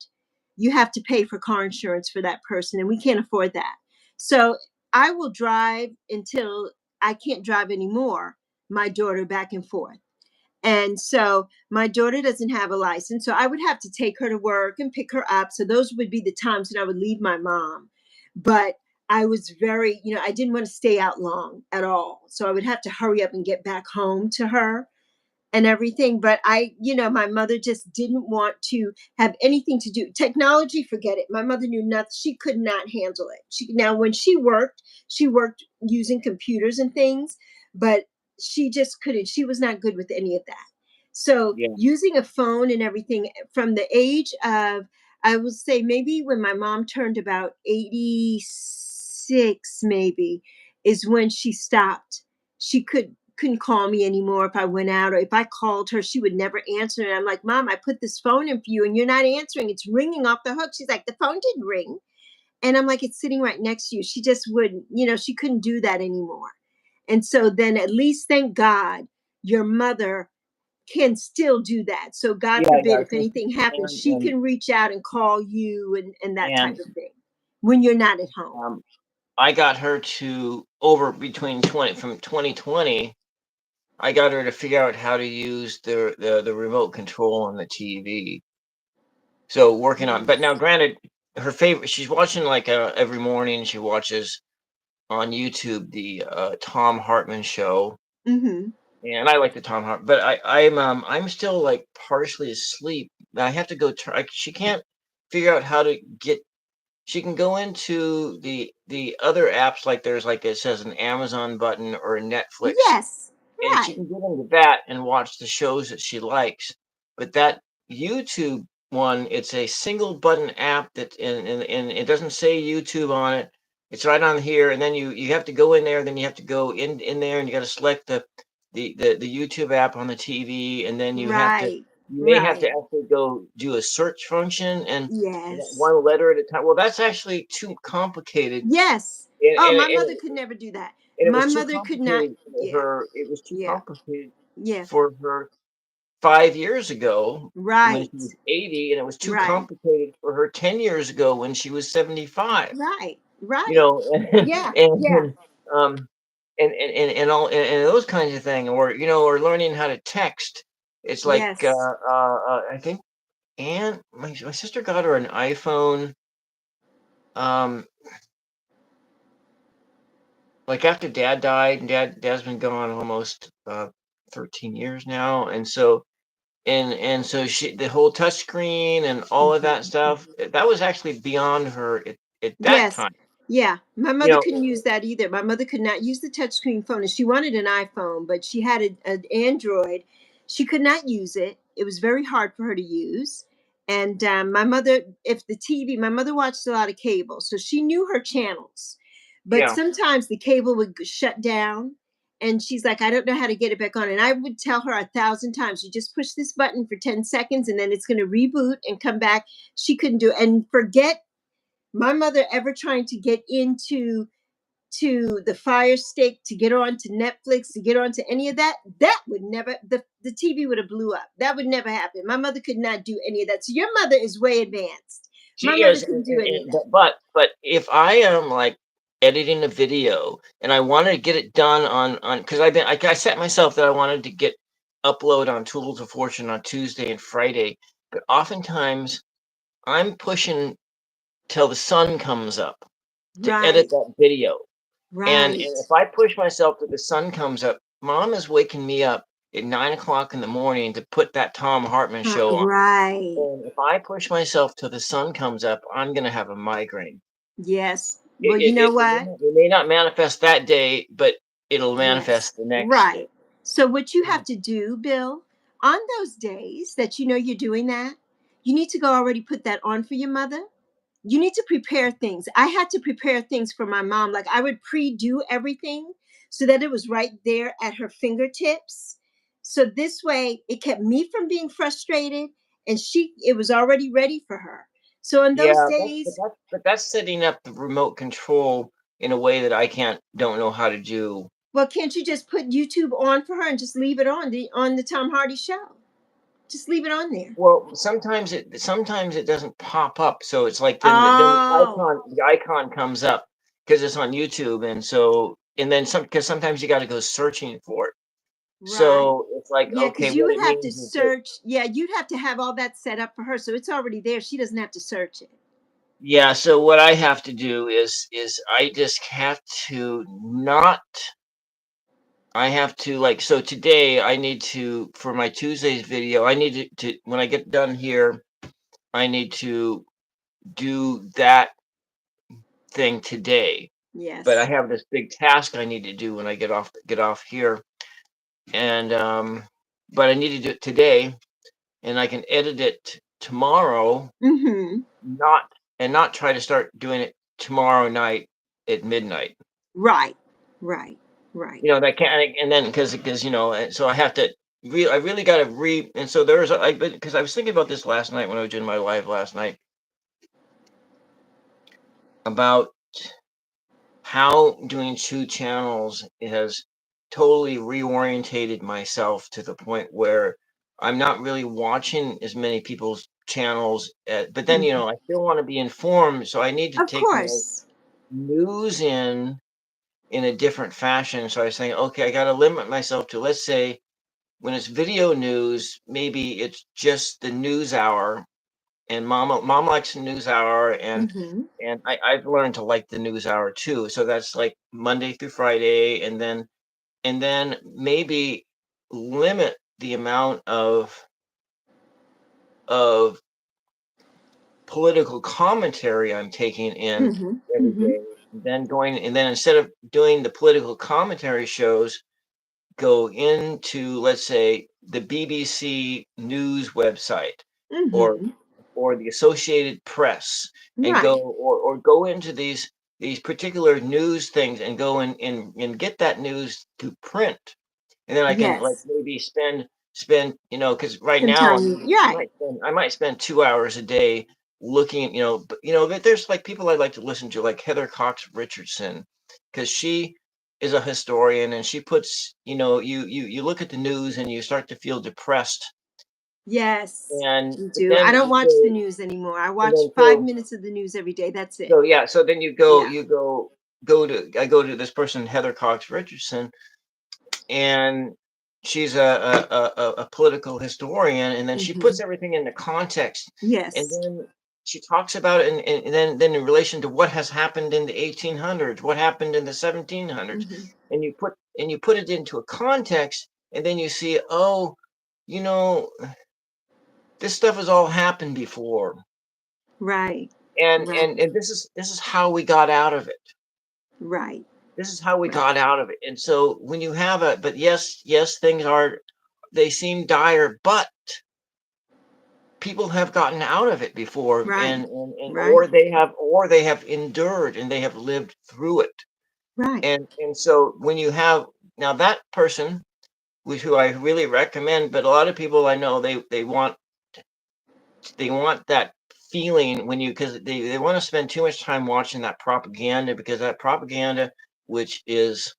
you have to pay for car insurance for that person, and we can't afford that. So I will drive until I can't drive anymore, my daughter back and forth. And so my daughter doesn't have a license. So I would have to take her to work and pick her up. So those would be the times when I would leave my mom. But I was very, I didn't want to stay out long at all. So I would have to hurry up and get back home to her and everything. But my mother just didn't want to have anything to do. Technology, forget it. My mother knew nothing. She could not handle it. Now when she worked using computers and things, but she just couldn't. She was not good with any of that. So yeah, using a phone and everything from the age of, I would say, maybe when my mom turned about 86, maybe, is when she stopped. She couldn't call me anymore if I went out, or if I called her, she would never answer. And I'm like, Mom, I put this phone in for you and you're not answering. It's ringing off the hook. She's like, the phone didn't ring. And I'm like, it's sitting right next to you. She just wouldn't, she couldn't do that anymore. And so then, at least, thank God, your mother can still do that. So God yeah, forbid yeah. if anything happens, And she can reach out and call you and that type and of thing when you're not at home. um, I got her to over between 20 from 2020. I got her to figure out how to use the remote control on the TV. So working on, but now Yes. granted, her favorite, she's watching like every morning. She watches on YouTube the Tom Hartman show, Mm-hmm. and I like the Tom Hart, but I'm still like partially asleep. I have to go try. She can't figure out how to get. She can go into the other apps, like there's like it says an Amazon button or a Netflix, Yes. and she Right. can get into that and watch the shows that she likes. But that YouTube one, it's a single button app that and it doesn't say YouTube on it. It's right on here, and then you have to go in there, then you have to go in there, and you got to select the YouTube app on the TV, and then Right. you may have to Right. actually go do a search function and Yes. one letter at a time. Well, that's actually too complicated, Yes. and Oh, and, my and mother could never do that. it My was too mother could not. complicated for Yeah. her. It was too Yeah. complicated Yeah. for her 5 years ago when she Right. was 80, and it was too Right. complicated for her 10 years ago when she was 75. Right. Right. And Yeah. Yeah. and um and those kinds of things, or learning how to text. It's like Yes. I think my sister got her an iPhone. Um, like after dad died, and dad's been gone almost 13 years now, and so and so the whole touch screen and all of that Mhm. stuff, that was actually beyond her at that Yes. time. Yeah. My You mother know, couldn't use that either. My mother could not use the touchscreen phone, and she wanted an iPhone, but she had an Android. She could not use it. It was very hard for her to use. And my mother, if the TV, my mother watched a lot of cable, so she knew her channels. But yeah, sometimes the cable would shut down, and she's like, I don't know how to get it back on. And I would tell her 1,000 times, you just push this button for 10 seconds, and then it's going to reboot and come back. She couldn't do it. And forget my mother ever trying to get into the Fire Stick, to get on to Netflix, to get on to any of that. That would never, the TV would have blew up. That would never happen. My mother could not do any of that. So your mother is way advanced. My she mother is, couldn't do any of that. but if I am like editing a video and I wanted to get it done on because I set myself that I wanted to get upload on Tools of Fortune on Tuesday and Friday, but oftentimes I'm pushing till the sun comes up to edit Right, that video. And right, if I push myself till the sun comes up, mom is waking me up at 9 o'clock in the morning to put that Tom Hartman show on. right. And if I push myself till the sun comes up, I'm gonna have a migraine. Yes. It Well, you it know it it what? may not it may not manifest that day, but it'll Yes, manifest the next day. right. So, what you Mm. have to do, Bill, on those days that you know you're doing that, you need to go already put that on for your mother. You need to prepare things. I had to prepare things for my mom. Like I would pre-do everything so that it was right there at her fingertips. So this way it kept me from being frustrated, and it was already ready for her. So on those Yeah, days, but that's setting up the remote control in a way that I don't know how to do. well, can't you just put YouTube on for her and just leave it on the Tom Hardy show? Just leave it on there. Well, sometimes it doesn't pop up, so it's like then Oh, the icon comes up because it's on YouTube, and so and then because sometimes you got to go searching for it. right. So it's like, Yeah, okay, because you what would it have to means is that search. Yeah, you'd have to have all that set up for her. So it's already there. She doesn't have to search it. yeah. So what I have to do is I just have to not. I have to like so today I need to for my Tuesday's video I need to when I get done here I need to do that thing today. But I Yes. have this big task I need to do when I get off here, and but I need to do it today, and I can edit it tomorrow, Mm-hmm. not not try to start doing it tomorrow night at midnight. Right. Right. Right. You know that can and then because and so I have to. I really got to and so there's I because I was thinking about this last night when I was doing my live last night about how doing 2 channels has totally reorientated myself to the point where I'm not really watching as many people's channels, but then, Mhm. I still wanna be informed, so I need to Of take my course. news in a different fashion, so I was saying, "Okay, I gotta limit myself to, let's say, when it's video news, maybe it's just the news hour and mom likes the news hour Mm-hmm. and I've learned to like the news hour too. So that's like Monday through Friday and then maybe limit the amount of political commentary I'm taking in Mm-hmm. every Mm-hmm. day. And then instead of doing the political commentary shows, go into, let's say, the BBC News website or Mm-hmm. the Associated Press and go Right. or go into these particular news things and go and get that news to print. And then I can like Yes. maybe spend, because right Some now time. Right. I might spend 2 hours a day looking, but there's like people I like to listen to, like Heather Cox Richardson, because she is a historian and she puts, you look at the news and you start to feel depressed. Yes. And You but do. I then don't you watch the go news anymore. I and watch then 5 minutes of the news every day. That's it. so then Yeah. I go to this person, Heather Cox Richardson, and she's a political historian, and then she Mm-hmm. puts everything into context, and Yes. then she talks about it, and then in relation to what has happened in the 1800s, what happened in the 1700s, Mm-hmm. and you put it into a context, and then you see, oh, you know. this stuff has all happened before, Right. and Right. this is how we got out of it. Right. This is how we Right. got out of it. And so when you have a, but yes, yes, things are, they seem dire, but people have gotten out of it before, Right. and Right. or they have endured and they have lived through it. Right. And so when you have, now that person, which who I really recommend, but a lot of people I know, they want that feeling when you, because they want to spend too much time watching that propaganda, because that propaganda, which is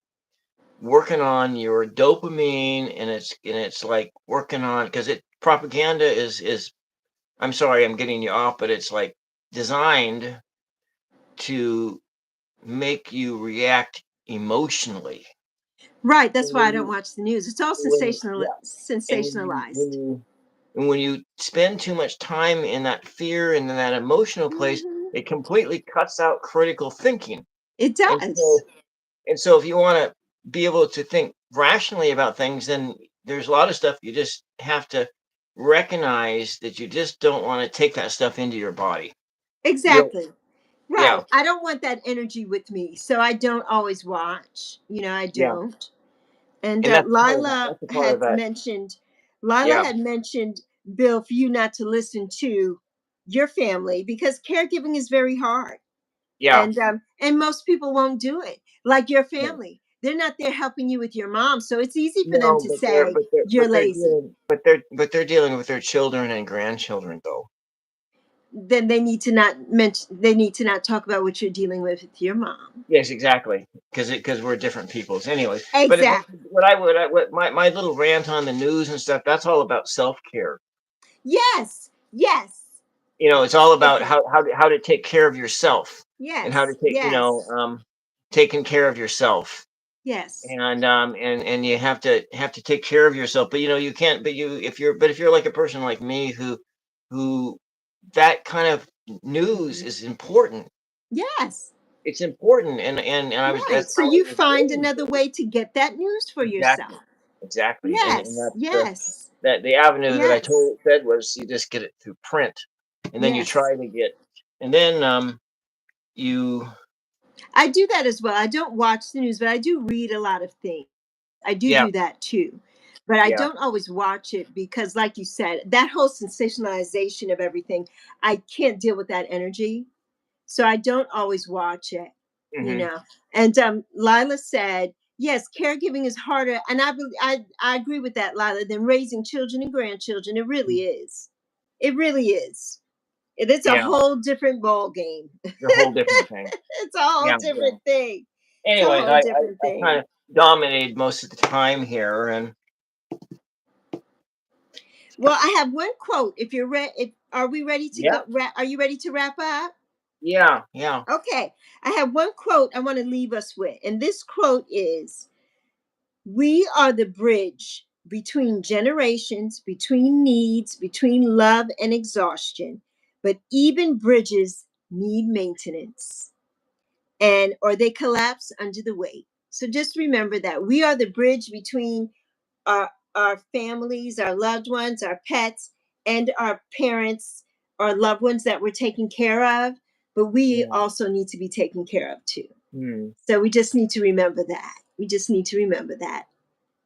working on your dopamine, and it's like working on, because it propaganda is, I'm sorry I'm getting you off, but it's like designed to make you react emotionally. Right. That's And why when I don't you watch the news. It's all yeah, and sensationalized. when you spend too much time in that fear and in that emotional place, Hmm. it completely cuts out critical thinking. It And does. so if you want to be able to think rationally about things, then there's a lot of stuff you just have to recognize that you just don't want to take that stuff into your body. You don't, Exactly. yeah, Right. I don't want that energy with me. So I don't always watch. I yeah. don't. And And that's part of that. Lila That's a part of had that. mentioned, Lila Yeah, had mentioned, Bill, for you not to listen to your family because caregiving is very hard, yeah. and most people won't do it. Like your No, family, they're not there helping you with your mom, so it's easy for them no, to say you're lazy. but they're dealing with their children and grandchildren though. Then they need to not mention. They need to not talk about what you're dealing with your mom. Yes, exactly. Because we're different peoples, anyway. But Exactly. what my little rant on the news and stuff, that's all about self care. Yes. Yes. It's all about Exactly. how to take care of yourself, and how to Yes. take, Yes. taking care of yourself. Yes. And you have to take care of yourself, but you can't, but if you're like a person like me who that kind of news Mhm. is important. Yes. It's important, and I was Right. that's So how I you was find raised. another way to get that news for Exactly, yourself. exactly, and Yes. that's Yes. the avenue that I Yes. told said was you just get it through print, and then you Yes. try to get, and then you I do that as well. I don't watch the news, but I do read a lot of things. I do yeah, do that too. But I yeah, don't always watch it because, like you said, that whole sensationalization of everything, I can't deal with that energy. So I don't always watch it, you hmm know. And Lila said, yes, caregiving is harder, and I agree with that, Lila, than raising children and grandchildren. It really is. It really is. It's a yeah, whole different ball game. a whole different thing. It's a whole Yeah, yeah. different thing. It's a Anyways, whole different I kind thing. of dominated most of the time here, and Well, I have one quote. If you're ready, are we ready to yeah, go? Are you ready to wrap up? yeah, yeah. Okay. I have one quote I want to leave us with, and this quote is: "We are the bridge between generations, between needs, between love and exhaustion. But even bridges need maintenance, and or they collapse under the weight. So just remember that we are the bridge between our families, our loved ones, our pets, and our parents, our loved ones that we're taking care of. But we Mm, also need to be taken care of too. mm. So we just need to remember that. We just need to remember that.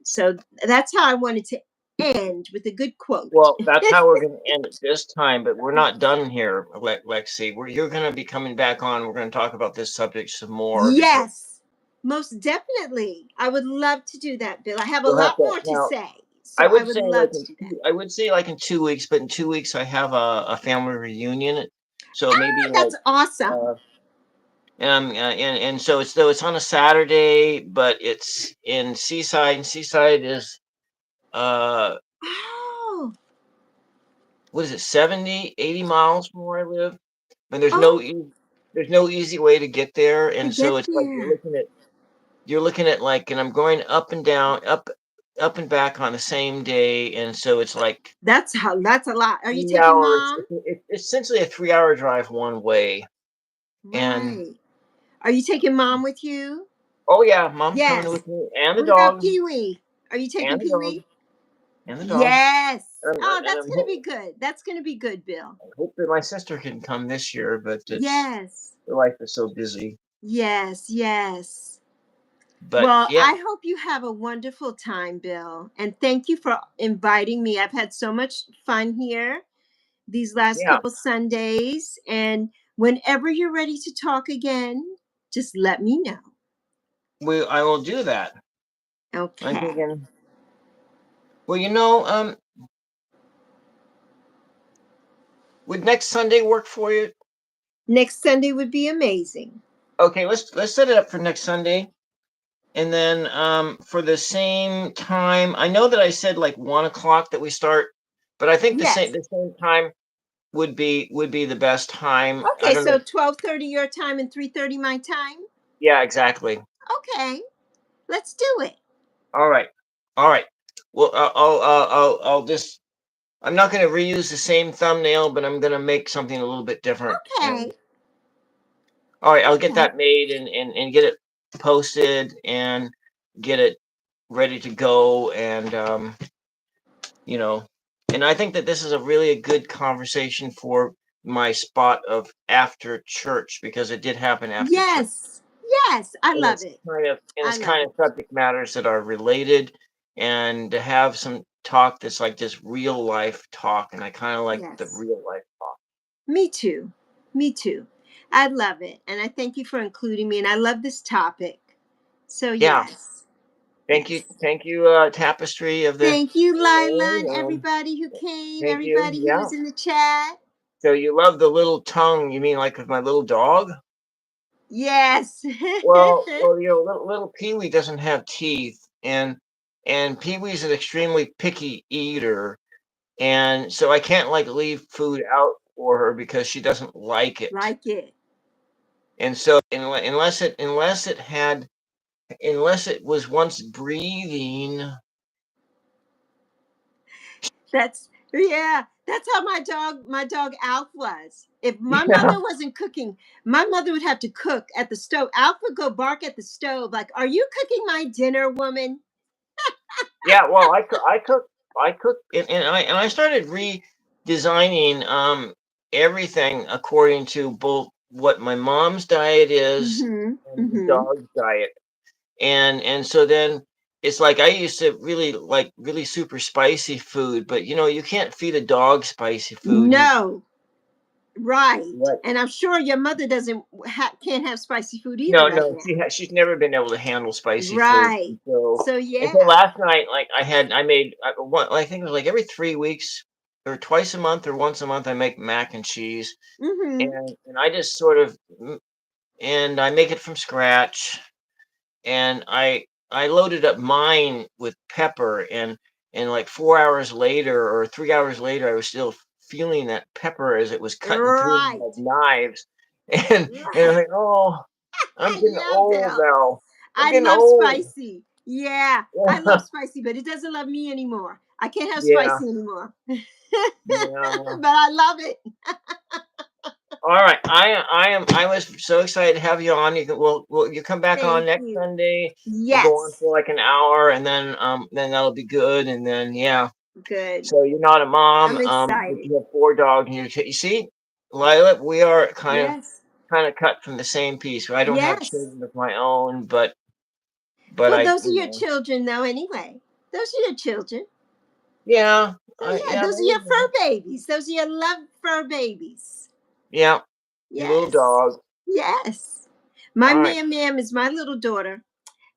So that's how I wanted to end with a good quote. Well, that's how we're going to end it this time, but we're not done here, Lexi. You're going to be coming back on. We're going to talk about this subject some more, because Yes, most definitely. I would love to do that, Bill. I have a we'll have lot to more to now. say. So I would love to do that. I would say like in 2 weeks, but in 2 weeks I have a family reunion, so maybe Ah, like that's awesome. uh, and so it's on a Saturday, but it's in Seaside, and Seaside is uh Oh, what is it, 70, 80 miles from where I live, and oh, there's no easy way to get there, to and so get it's like there. you're looking at like, and I'm going up and down, up and back on the same day, and so it's like That's a lot. Are you three taking hours. mom? It's essentially a 3 hour drive one way, and Right. Are you taking mom with you? oh yeah, mom's coming Yes. with me, and the What about dog, Pee Wee? Are you taking and the Pee dog, Wee? and the dog. Yes. Oh, and that's going to be good. That's going to be good, Bill. hope that my sister can come this year, but it's Yes. life is so busy. Yes, yes. But Well, yeah, I hope you have a wonderful time, Bill. And thank you for inviting me. I've had so much fun here these last yeah, couple Sundays. And whenever you're ready to talk again, just let me know. I will do that. I'm Okay. thinking, well, would next Sunday work for you? Next Sunday would be amazing. Okay, let's set it up for next Sunday. And then for the same time, I know that I said like 1 o'clock that we start, but I think Yes. the same time would be the best time. I Okay, don't so know. 12:30 your time and 3:30 my time. Yeah, exactly. Okay. Let's do it. All right, all right. Well, I'll just. I'm not going to reuse the same thumbnail, but I'm going to make something a little bit different. And Okay. all right, I'll get Okay. that made and get it posted and get it ready to go. And you know, and I think that this is a really a good conversation for my spot of after church because it did happen after church. Yes. Yes. I And love it's it. I it's love kind it. of subject matters that are related, and to have some talk that's like just real life talk, and I kind of like the Yes. real life talk. Me too. Me too. I love it. And I thank you for including me. And I love this topic. So, Yeah, yes. Yes. thank you, Tapestry of the Thank you, Lila, and World. everybody who came, Thank you. everybody who Yeah. was in the chat. So you love the little tongue? You mean like with my little dog? Yes. Well, little Pee-wee doesn't have teeth, and Pee-wee's an extremely picky eater, and so I can't like leave food out for her because she doesn't like it. Like it. And so unless it was once breathing. That's yeah. That's how my dog Alf was. If my Yeah, mother wasn't cooking, my mother would have to cook at the stove. Alf would go bark at the stove like, "Are you cooking my dinner, woman?" yeah. Well, I cook, and I started redesigning everything according to both what my mom's diet is Mhm. and the Mhm. dog's diet. And so then it's like I used to really like really super spicy food, but you can't feed a dog spicy food. You No. Right. Right. And I'm sure your mother doesn't can't have spicy food either No, right no, now. she's never been able to handle spicy food. Right. So And so yeah. last night, like I made one. I think it was like every 3 weeks or twice a month or once a month, I make mac and cheese, Mhm. and I just sort of and I make it from scratch, and I loaded up mine with pepper, and like 4 hours later or 3 hours later, I was still feeling that pepper as it was cutting through me Right. like knives, and I'm Right. like, oh, I'm getting Yeah, old Bill. now. I'm I getting love old. spicy. Yeah, I love spicy, but it doesn't love me anymore. I can't have Yeah, spicy anymore. yeah. But I love it. All right, I was so excited to have you on. You come back on Thank next you. Sunday. We'll go on Yes. for like an hour, and then that'll be good. And then yeah. Good. So you're not a mom, I'm but excited. you have 4 dogs, and you see, Lila, we are Yes. kind of cut from the same piece. I don't have Yes. children of my own, but Well, I, those are your children, though, anyway. Those are your children. yeah, Yeah, yeah, those are your fur babies. Those are your love fur babies. yeah, your little Yes. dog. Yes. My All right, ma'am is my little daughter.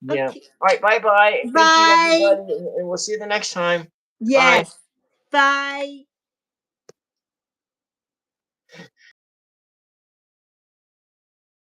yeah. Okay. All right, bye bye. Thank you, Bye. everybody, and we'll see you the next time. Bye. Yes. Bye.